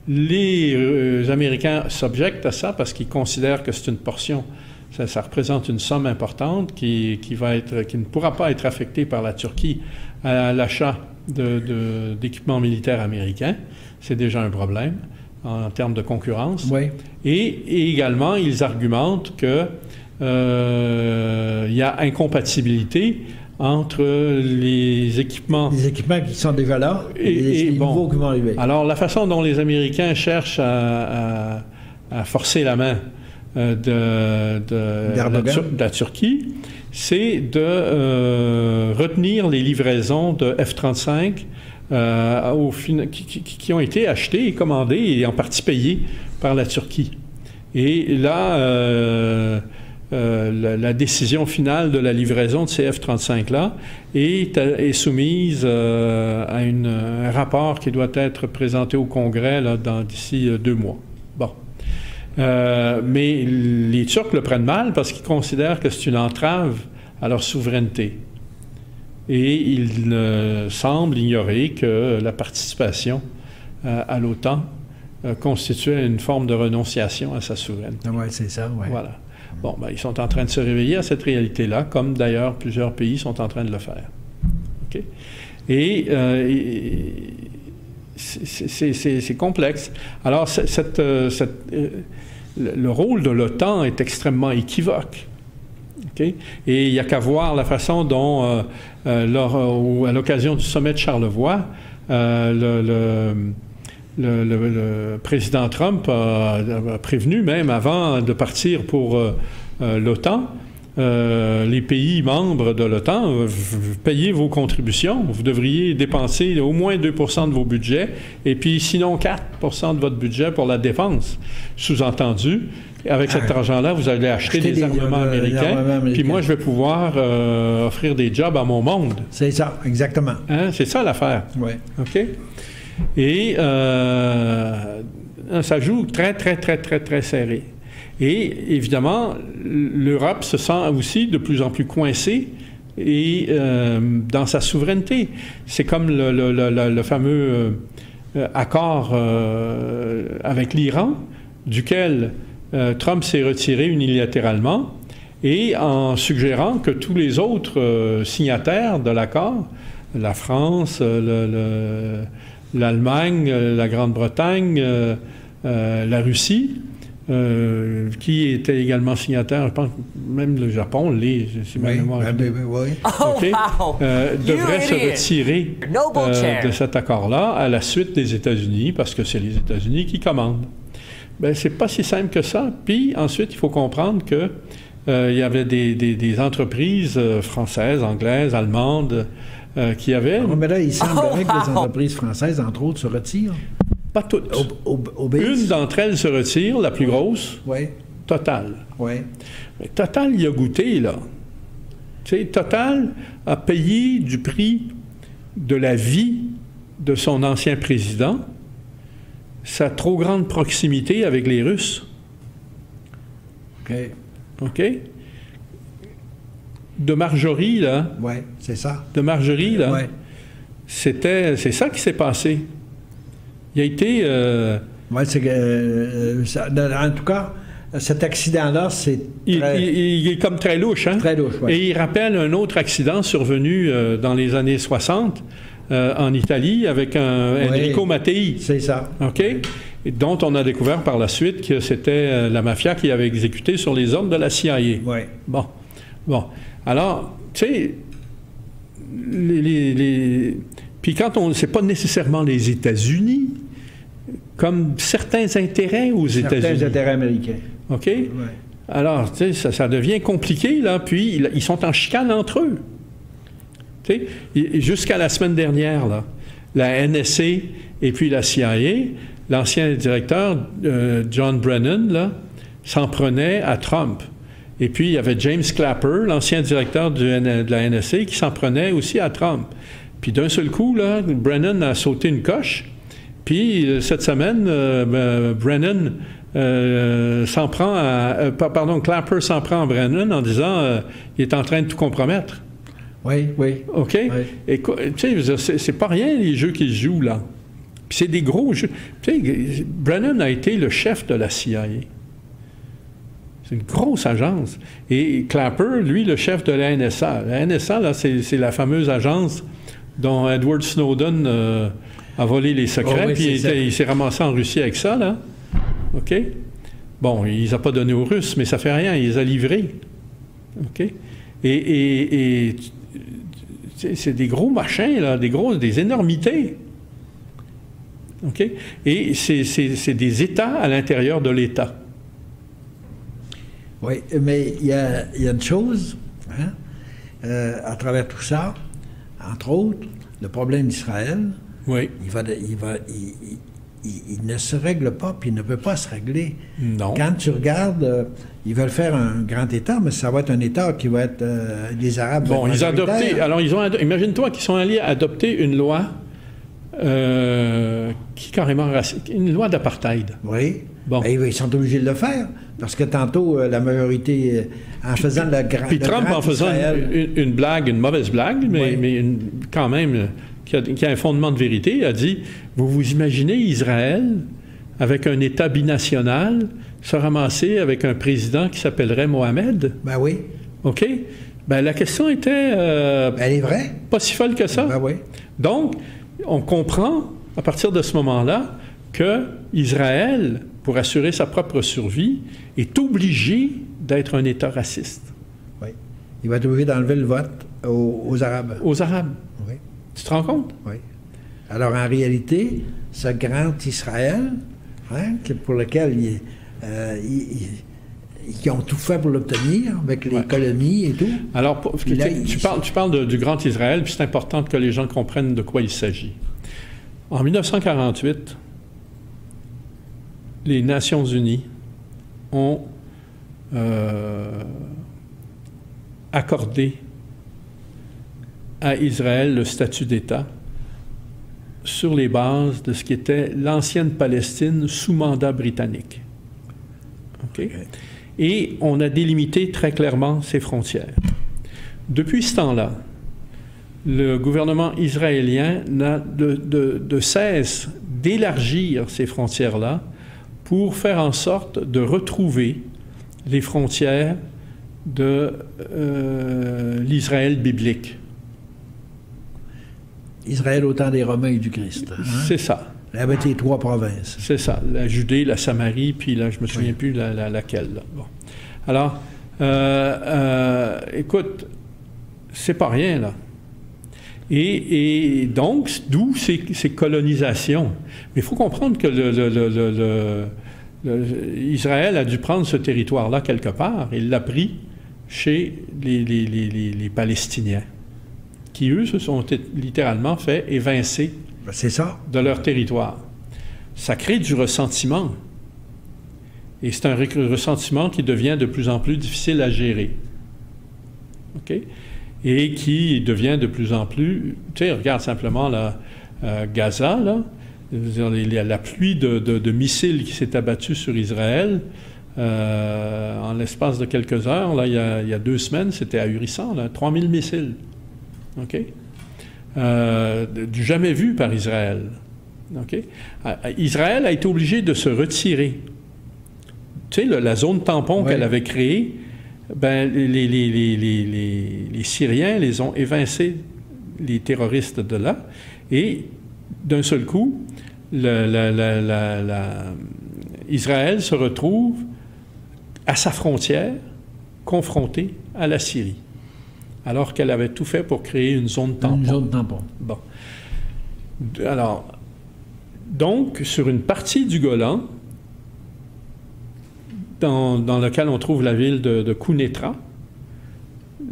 Les Américains s'objectent à ça parce qu'ils considèrent que c'est une portion, ça représente une somme importante qui ne pourra pas être affectée par la Turquie à l'achat d'équipements militaires américains. C'est déjà un problème en termes de concurrence. Oui. Et également, ils argumentent qu'il y a incompatibilité entre les équipements... Les équipements qui sont déjà là et les nouveaux qui vont arriver. Alors, la façon dont les Américains cherchent à forcer la main de la Turquie, c'est de retenir les livraisons de F-35 qui ont été achetées et commandées et en partie payées par la Turquie. Et là, la décision finale de la livraison de ces F-35-là est soumise à un rapport qui doit être présenté au Congrès d'ici 2 mois. Bon. Mais les Turcs le prennent mal parce qu'ils considèrent que c'est une entrave à leur souveraineté. Et ils semblent ignorer que la participation à l'OTAN constituait une forme de renonciation à sa souveraineté. Oui, c'est ça, oui. Voilà. Bon, ben, ils sont en train de se réveiller à cette réalité-là, comme d'ailleurs plusieurs pays sont en train de le faire. OK? Et c'est complexe. Alors, le rôle de l'OTAN est extrêmement équivoque. Okay? Et il n'y a qu'à voir la façon dont, à l'occasion du sommet de Charlevoix, le président Trump a prévenu, même avant de partir pour l'OTAN, les pays membres de l'OTAN, payez vos contributions, vous devriez dépenser au moins 2 % de vos budgets, et puis sinon 4 % de votre budget pour la défense. Sous-entendu, avec cet argent-là, vous allez acheter des armements américains, puis moi, je vais pouvoir offrir des jobs à mon monde. C'est ça, exactement. Hein? C'est ça l'affaire. Oui. OK? Et ça joue très, très, très, très, très serré. Et évidemment, l'Europe se sent aussi de plus en plus coincée et dans sa souveraineté. C'est comme le fameux accord avec l'Iran, duquel Trump s'est retiré unilatéralement, et en suggérant que tous les autres signataires de l'accord, la France, l'Allemagne, la Grande-Bretagne, la Russie, qui était également signataire, je pense même le Japon, devrait se retirer de cet accord-là à la suite des États-Unis, parce que c'est les États-Unis qui commandent. Bien, c'est pas si simple que ça. Puis ensuite, il faut comprendre que il y avait des entreprises françaises, anglaises, allemandes, qui avaient... mais là, il semblerait que les entreprises françaises, entre autres, se retirent. Pas toutes. Une d'entre elles se retire, la plus grosse, Total. Oui. Mais Total y a goûté, là. Tu sais, Total a payé du prix de la vie de son ancien président sa trop grande proximité avec les Russes. OK. OK? De Marjorie, là. Oui, c'est ça. De Marjorie, là. Oui. C'est ça qui s'est passé. Il a été... Oui, c'est que... en tout cas, cet accident-là, c'est il est comme très louche, hein? Très louche, oui. Et il rappelle un autre accident survenu dans les années 60 en Italie avec Enrico Mattei. C'est ça. OK? Et dont on a découvert par la suite que c'était la mafia qui avait exécuté sur les ordres de la CIA. Oui. Bon. Alors, tu sais, puis quand c'est pas nécessairement les États-Unis, comme certains intérêts aux États-Unis. Certains intérêts américains. OK? Oui. Alors, tu sais, ça devient compliqué, là, puis ils sont en chicane entre eux. Tu sais, jusqu'à la semaine dernière, là, la NSA et puis la CIA, l'ancien directeur, John Brennan, là, s'en prenait à Trump. Et puis, il y avait James Clapper, l'ancien directeur de la NSA, qui s'en prenait aussi à Trump. Puis d'un seul coup, là, Brennan a sauté une coche. Puis cette semaine, Brennan s'en prend à... Clapper s'en prend à Brennan en disant il est en train de tout compromettre. Oui. OK? Oui. Et tu sais, c'est pas rien les jeux qu'il joue là. Puis c'est des gros jeux. Tu sais, Brennan a été le chef de la CIA. C'est une grosse agence. Et Clapper, lui, le chef de la NSA. La NSA, là, c'est la fameuse agence dont Edward Snowden a volé les secrets, puis il s'est ramassé en Russie avec ça, là. OK? Bon, il les a pas donnés aux Russes, mais ça fait rien, il les a livrés. OK? Et c'est des gros machins, là, des énormités. OK? Et c'est des États à l'intérieur de l'État. Oui, mais il y a une chose, hein, à travers tout ça, entre autres, le problème d'Israël, oui. Il ne se règle pas, puis il ne peut pas se régler. Non. Quand tu regardes, ils veulent faire un grand État, mais ça va être un État qui va être les Arabes. Bon, ils ont adopté. Alors, imagine-toi qu'ils sont allés adopter une loi qui est carrément raciste, une loi d'apartheid. Oui. Bon. Et ils sont obligés de le faire, parce que tantôt, la majorité, en faisant le grand. Puis Trump, en faisant une blague, une mauvaise blague, mais quand même. Qui a un fondement de vérité, a dit, vous imaginez Israël, avec un État binational, se ramasser avec un président qui s'appellerait Mohamed? Ben oui. OK? Ben la question était... elle est vraie. Pas si folle que ça. Ben oui. Donc, on comprend, à partir de ce moment-là, que Israël, pour assurer sa propre survie, est obligé d'être un État raciste. Oui. Il va être obligé d'enlever le vote aux Arabes. Aux Arabes. Oui. Tu te rends compte? Oui. Alors, en réalité, ce grand Israël, hein, pour lequel ils ont tout fait pour l'obtenir, avec les colonies et tout. Alors, tu parles du grand Israël, puis c'est important que les gens comprennent de quoi il s'agit. En 1948, les Nations unies ont accordé à Israël le statut d'État sur les bases de ce qui était l'ancienne Palestine sous mandat britannique. Okay? Et on a délimité très clairement ses frontières. Depuis ce temps-là, le gouvernement israélien n'a de cesse d'élargir ces frontières-là pour faire en sorte de retrouver les frontières de l'Israël biblique. Israël au temps des Romains et du Christ. Hein? C'est ça. Avec les 3 provinces. C'est ça. La Judée, la Samarie, puis là, je me souviens plus laquelle. Là. Bon. Alors, écoute, c'est pas rien, là. Et donc, d'où ces colonisations. Mais il faut comprendre que Israël a dû prendre ce territoire-là quelque part. Il l'a pris chez les Palestiniens, qui, eux, se sont littéralement fait évincer de leur territoire. Ça crée du ressentiment. Et c'est un ressentiment qui devient de plus en plus difficile à gérer. OK? Et qui devient de plus en plus... Tu sais, regarde simplement Gaza, là. La pluie de missiles qui s'est abattue sur Israël, en l'espace de quelques heures, là, il y a 2 semaines, c'était ahurissant, là, 3000 missiles. OK? Du jamais vu par Israël. OK? Israël a été obligé de se retirer. Tu sais, la zone tampon qu'elle avait créée, ben, les Syriens les ont évincés, les terroristes de là, et d'un seul coup, Israël se retrouve à sa frontière, confrontée à la Syrie, alors qu'elle avait tout fait pour créer une zone tampon. Une zone tampon. Bon. Alors, donc, sur une partie du Golan, dans lequel on trouve la ville de Kounetra,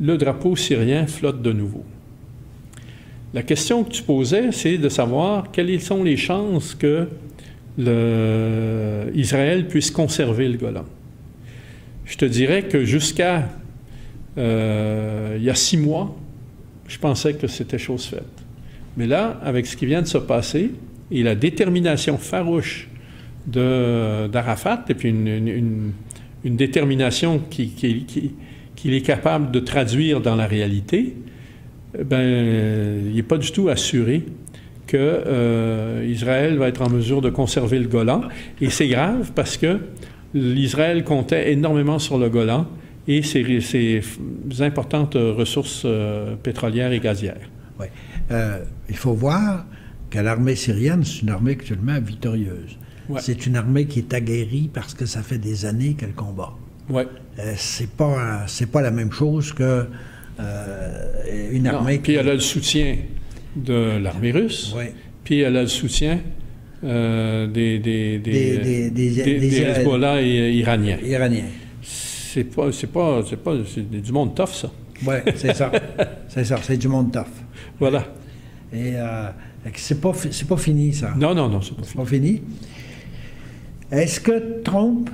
le drapeau syrien flotte de nouveau. La question que tu posais, c'est de savoir quelles sont les chances que Israël puisse conserver le Golan. Je te dirais que jusqu'à il y a 6 mois, je pensais que c'était chose faite. Mais là, avec ce qui vient de se passer et la détermination farouche d'Arafat, et puis une détermination qu'il est capable de traduire dans la réalité, ben, il n'est pas du tout assuré que Israël va être en mesure de conserver le Golan. Et c'est grave parce que l'Israël comptait énormément sur le Golan et ses importantes ressources pétrolières et gazières. Oui. Il faut voir que l'armée syrienne, c'est une armée actuellement victorieuse. Ouais. C'est une armée qui est aguerrie parce que ça fait des années qu'elle combat. Ouais. C'est pas la même chose que une armée... Puis elle a le soutien de l'armée russe, ouais. Puis elle a le soutien des Hezbollah et iraniens. c'est du monde tough, ça. Oui, c'est ça. C'est ça, c'est du monde tough. Voilà. Et c'est pas fini, ça. Non, c'est pas fini. Est-ce que Trump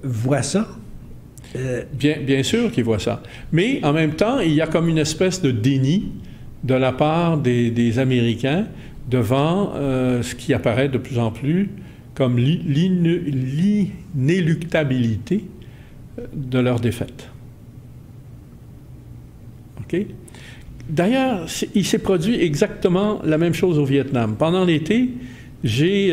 voit ça? Bien sûr qu'il voit ça. Mais en même temps, il y a comme une espèce de déni de la part des Américains devant ce qui apparaît de plus en plus comme l'inéluctabilité de leur défaite. OK? D'ailleurs, il s'est produit exactement la même chose au Vietnam. Pendant l'été, j'ai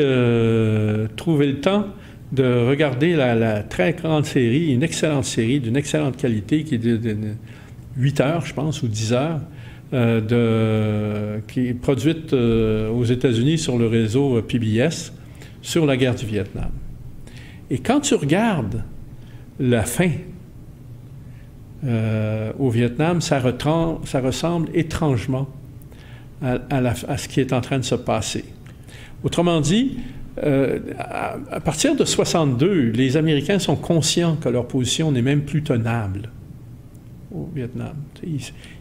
trouvé le temps de regarder la très grande série, une excellente série d'une excellente qualité qui est de 8 heures, je pense, ou 10 heures, qui est produite aux États-Unis sur le réseau PBS sur la guerre du Vietnam. Et quand tu regardes la fin au Vietnam, ça ressemble étrangement à ce qui est en train de se passer. Autrement dit, à partir de 62, les Américains sont conscients que leur position n'est même plus tenable au Vietnam.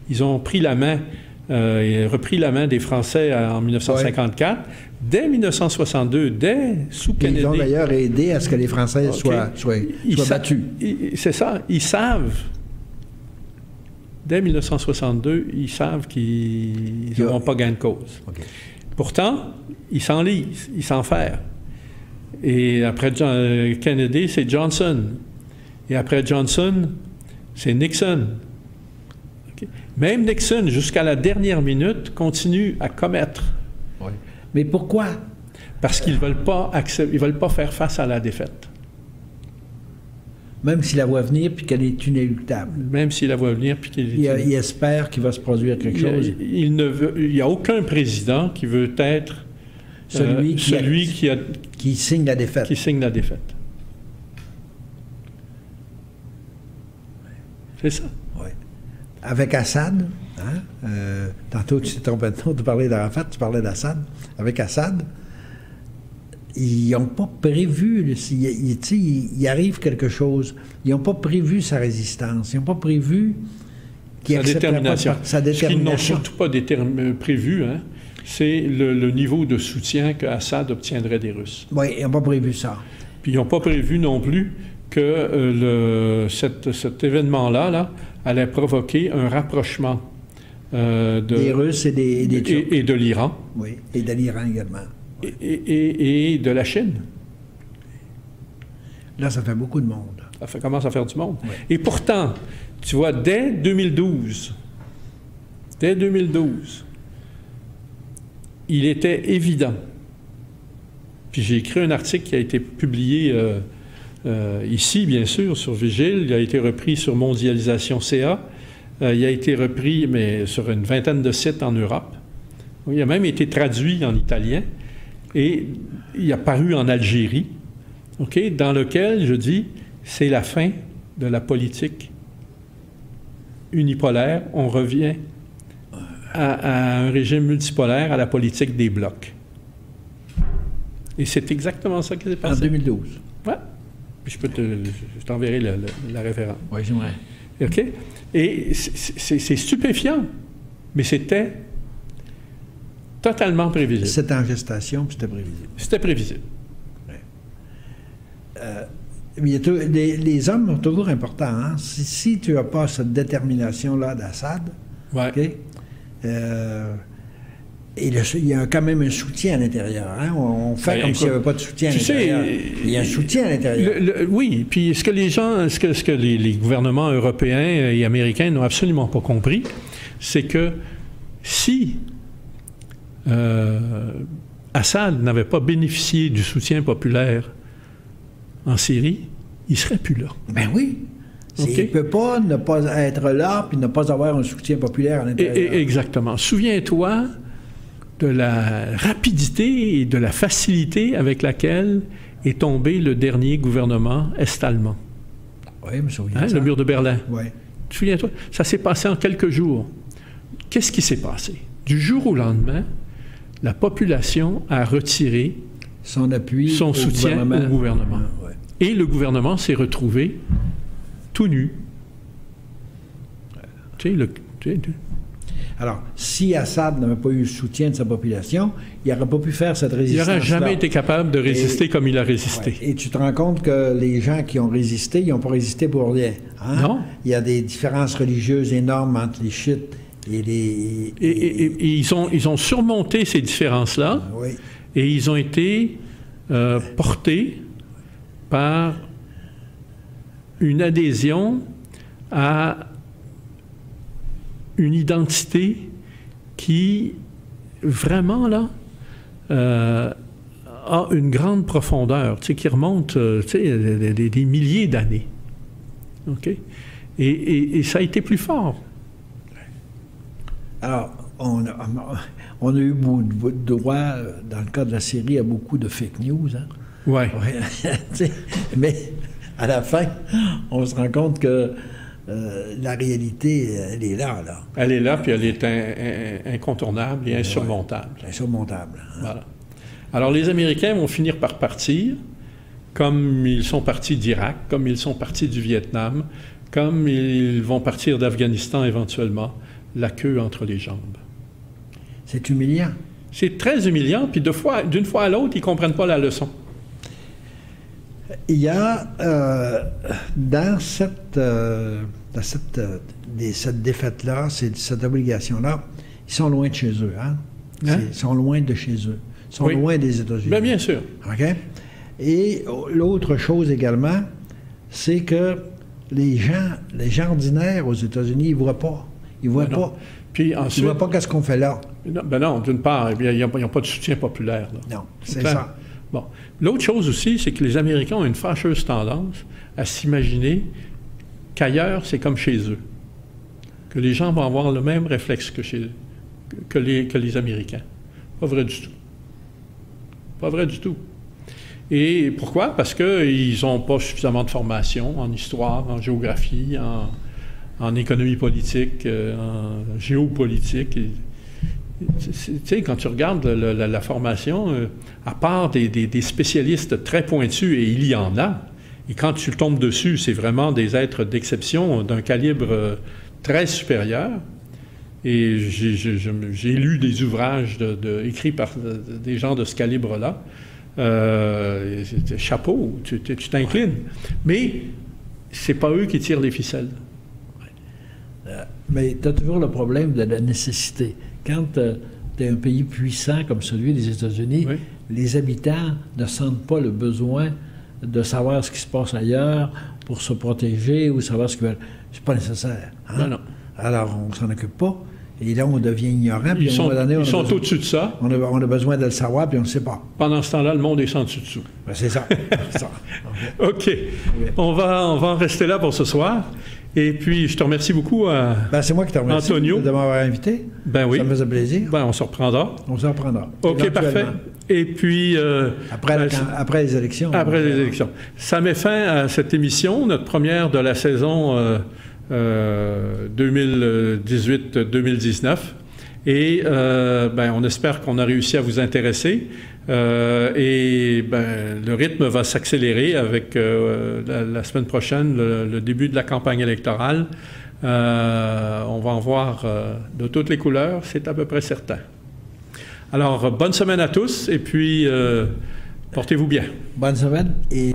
Ils ont pris la main et repris la main des Français en 1954. Ouais. Dès 1962, sous Kennedy... Ils ont d'ailleurs aidé à ce que les Français soient battus. C'est ça. Ils savent, dès 1962, ils savent qu'ils n'auront pas gain de cause. Okay. Pourtant, ils s'enlisent, ils s'enferment. Et après Kennedy, c'est Johnson. Et après Johnson, c'est Nixon. Okay. Même Nixon, jusqu'à la dernière minute, continue à commettre. Oui. Mais pourquoi? Parce qu'ils ne veulent pas faire face à la défaite. Même s'il la voit venir puis qu'elle est inéluctable. Même s'il la voit venir puis qu'elle est inéluctable. Il espère qu'il va se produire quelque chose. Il n'y a aucun président qui veut être celui qui signe la défaite. Qui signe la défaite. C'est ça. Oui. Avec Assad, hein? Tantôt tu t'es trompé de nom, tu parlais d'Arafat, tu parlais d'Assad. Avec Assad, ils n'ont pas prévu, il arrive quelque chose, ils n'ont pas prévu sa résistance, ils n'ont pas prévu sa détermination. Ce qu'ils n'ont surtout pas prévu, hein, c'est le niveau de soutien qu'Assad obtiendrait des Russes. Oui, ils n'ont pas prévu ça. Puis ils n'ont pas prévu non plus que cet événement-là allait provoquer un rapprochement des Russes et des Turcs. Et de l'Iran. Oui, et de l'Iran également. Et de la Chine. Là, ça fait beaucoup de monde. Ça commence à faire du monde. Oui. Et pourtant, tu vois, dès 2012, il était évident. Puis j'ai écrit un article qui a été publié ici, bien sûr, sur Vigile. Il a été repris sur Mondialisation.ca. Il a été repris, mais sur une vingtaine de sites en Europe. Il a même été traduit en italien. Et il a paru en Algérie, okay, dans lequel, je dis, c'est la fin de la politique unipolaire. On revient à un régime multipolaire, à la politique des blocs. Et c'est exactement ça qui s'est passé. En 2012. Oui. Je t'enverrai la référence. Oui, j'aimerais. OK? Et c'est stupéfiant, mais c'était totalement prévisible. C'était en gestation, puis c'était prévisible. C'était prévisible. Oui. Les hommes sont toujours importants. Hein? Si tu n'as pas cette détermination-là d'Assad, ouais. Okay? Et il y a quand même un soutien à l'intérieur. Hein? On fait comme s'il n'y avait pas de soutien à l'intérieur. Il y a un soutien à l'intérieur. Oui, puis ce que les gouvernements européens et américains n'ont absolument pas compris, c'est que si Assad n'avait pas bénéficié du soutien populaire en Syrie, il ne serait plus là. Ben oui. Okay. Il ne peut pas ne pas être là puis ne pas avoir un soutien populaire à l'intérieur. Exactement. Souviens-toi de la rapidité et de la facilité avec laquelle est tombé le dernier gouvernement est-allemand. Oui, je me souviens. Hein, le mur de Berlin. Oui. Souviens-toi, ça s'est passé en quelques jours. Qu'est-ce qui s'est passé? Du jour au lendemain, la population a retiré son appui, son soutien au gouvernement. Ouais. Et le gouvernement s'est retrouvé tout nus. Alors, si Assad n'avait pas eu le soutien de sa population, il n'aurait pas pu faire cette résistance. Il n'aurait jamais été capable de résister comme il a résisté. Ouais, et tu te rends compte que les gens qui ont résisté, ils n'ont pas résisté pour rien. Hein? Non. Il y a des différences religieuses énormes entre les chiites et les... Et ils ont surmonté ces différences-là, oui. Et ils ont été portés par une adhésion à une identité qui, vraiment, là, a une grande profondeur, tu sais, qui remonte, tu sais, des milliers d'années. OK? Et ça a été plus fort. Alors, on a eu droit, dans le cas de la Syrie, à beaucoup de fake news, hein? Ouais. Mais, à la fin, on se rend compte que la réalité, elle est là. Elle est là, puis elle est incontournable et insurmontable. Ouais, insurmontable. Hein? Voilà. Alors, les Américains vont finir par partir, comme ils sont partis d'Irak, comme ils sont partis du Vietnam, comme ils vont partir d'Afghanistan éventuellement, la queue entre les jambes. C'est humiliant. C'est très humiliant, puis d'une fois à l'autre, ils ne comprennent pas la leçon. Il y a dans cette défaite-là, cette obligation-là, ils sont loin de chez eux. Hein? Ils sont loin de chez eux. Ils sont loin des États-Unis. Bien sûr. OK? Et l'autre chose également, c'est que les gens ordinaires aux États-Unis, ils ne voient pas. Ils ne voient pas. Puis ensuite, ils ne voient pas qu'est-ce qu'on fait là. Non, d'une part, ils n'ont pas de soutien populaire. Là. Non, c'est ça. Bon. L'autre chose aussi, c'est que les Américains ont une fâcheuse tendance à s'imaginer qu'ailleurs, c'est comme chez eux. Que les gens vont avoir le même réflexe que les Américains. Pas vrai du tout. Pas vrai du tout. Et pourquoi? Parce qu'ils n'ont pas suffisamment de formation en histoire, en géographie, en économie politique, en géopolitique. Tu sais, quand tu regardes la formation, à part des spécialistes très pointus, et il y en a, et quand tu tombes dessus, c'est vraiment des êtres d'exception d'un calibre très supérieur. Et j'ai lu des ouvrages écrits par des gens de ce calibre-là. Chapeau, tu t'inclines. Mais c'est pas eux qui tirent les ficelles. Mais tu as toujours le problème de la nécessité. Quand tu es un pays puissant comme celui des États-Unis, oui, les habitants ne sentent pas le besoin de savoir ce qui se passe ailleurs pour se protéger ou savoir ce qu'ils veulent. C'est pas nécessaire. Hein? Non. Alors, on s'en occupe pas. Et là, on devient ignorant. Ils sont au-dessus de ça. On a besoin de le savoir, puis on ne le sait pas. Pendant ce temps-là, le monde est sans dessus-dessous. Ben, c'est ça. OK. On va en rester là pour ce soir. Et puis, je te remercie beaucoup, c'est moi qui te remercie, Antonio, de m'avoir invité. Ben oui. Ça me faisait plaisir. Ben, on se reprendra. On se reprendra. OK, parfait. Et puis... après les élections. Après les élections. Ça met fin à cette émission, notre première de la saison 2018-2019. Et on espère qu'on a réussi à vous intéresser. Le rythme va s'accélérer avec la semaine prochaine, le début de la campagne électorale. On va en voir de toutes les couleurs, c'est à peu près certain. Alors, bonne semaine à tous et puis portez-vous bien. Bonne semaine et...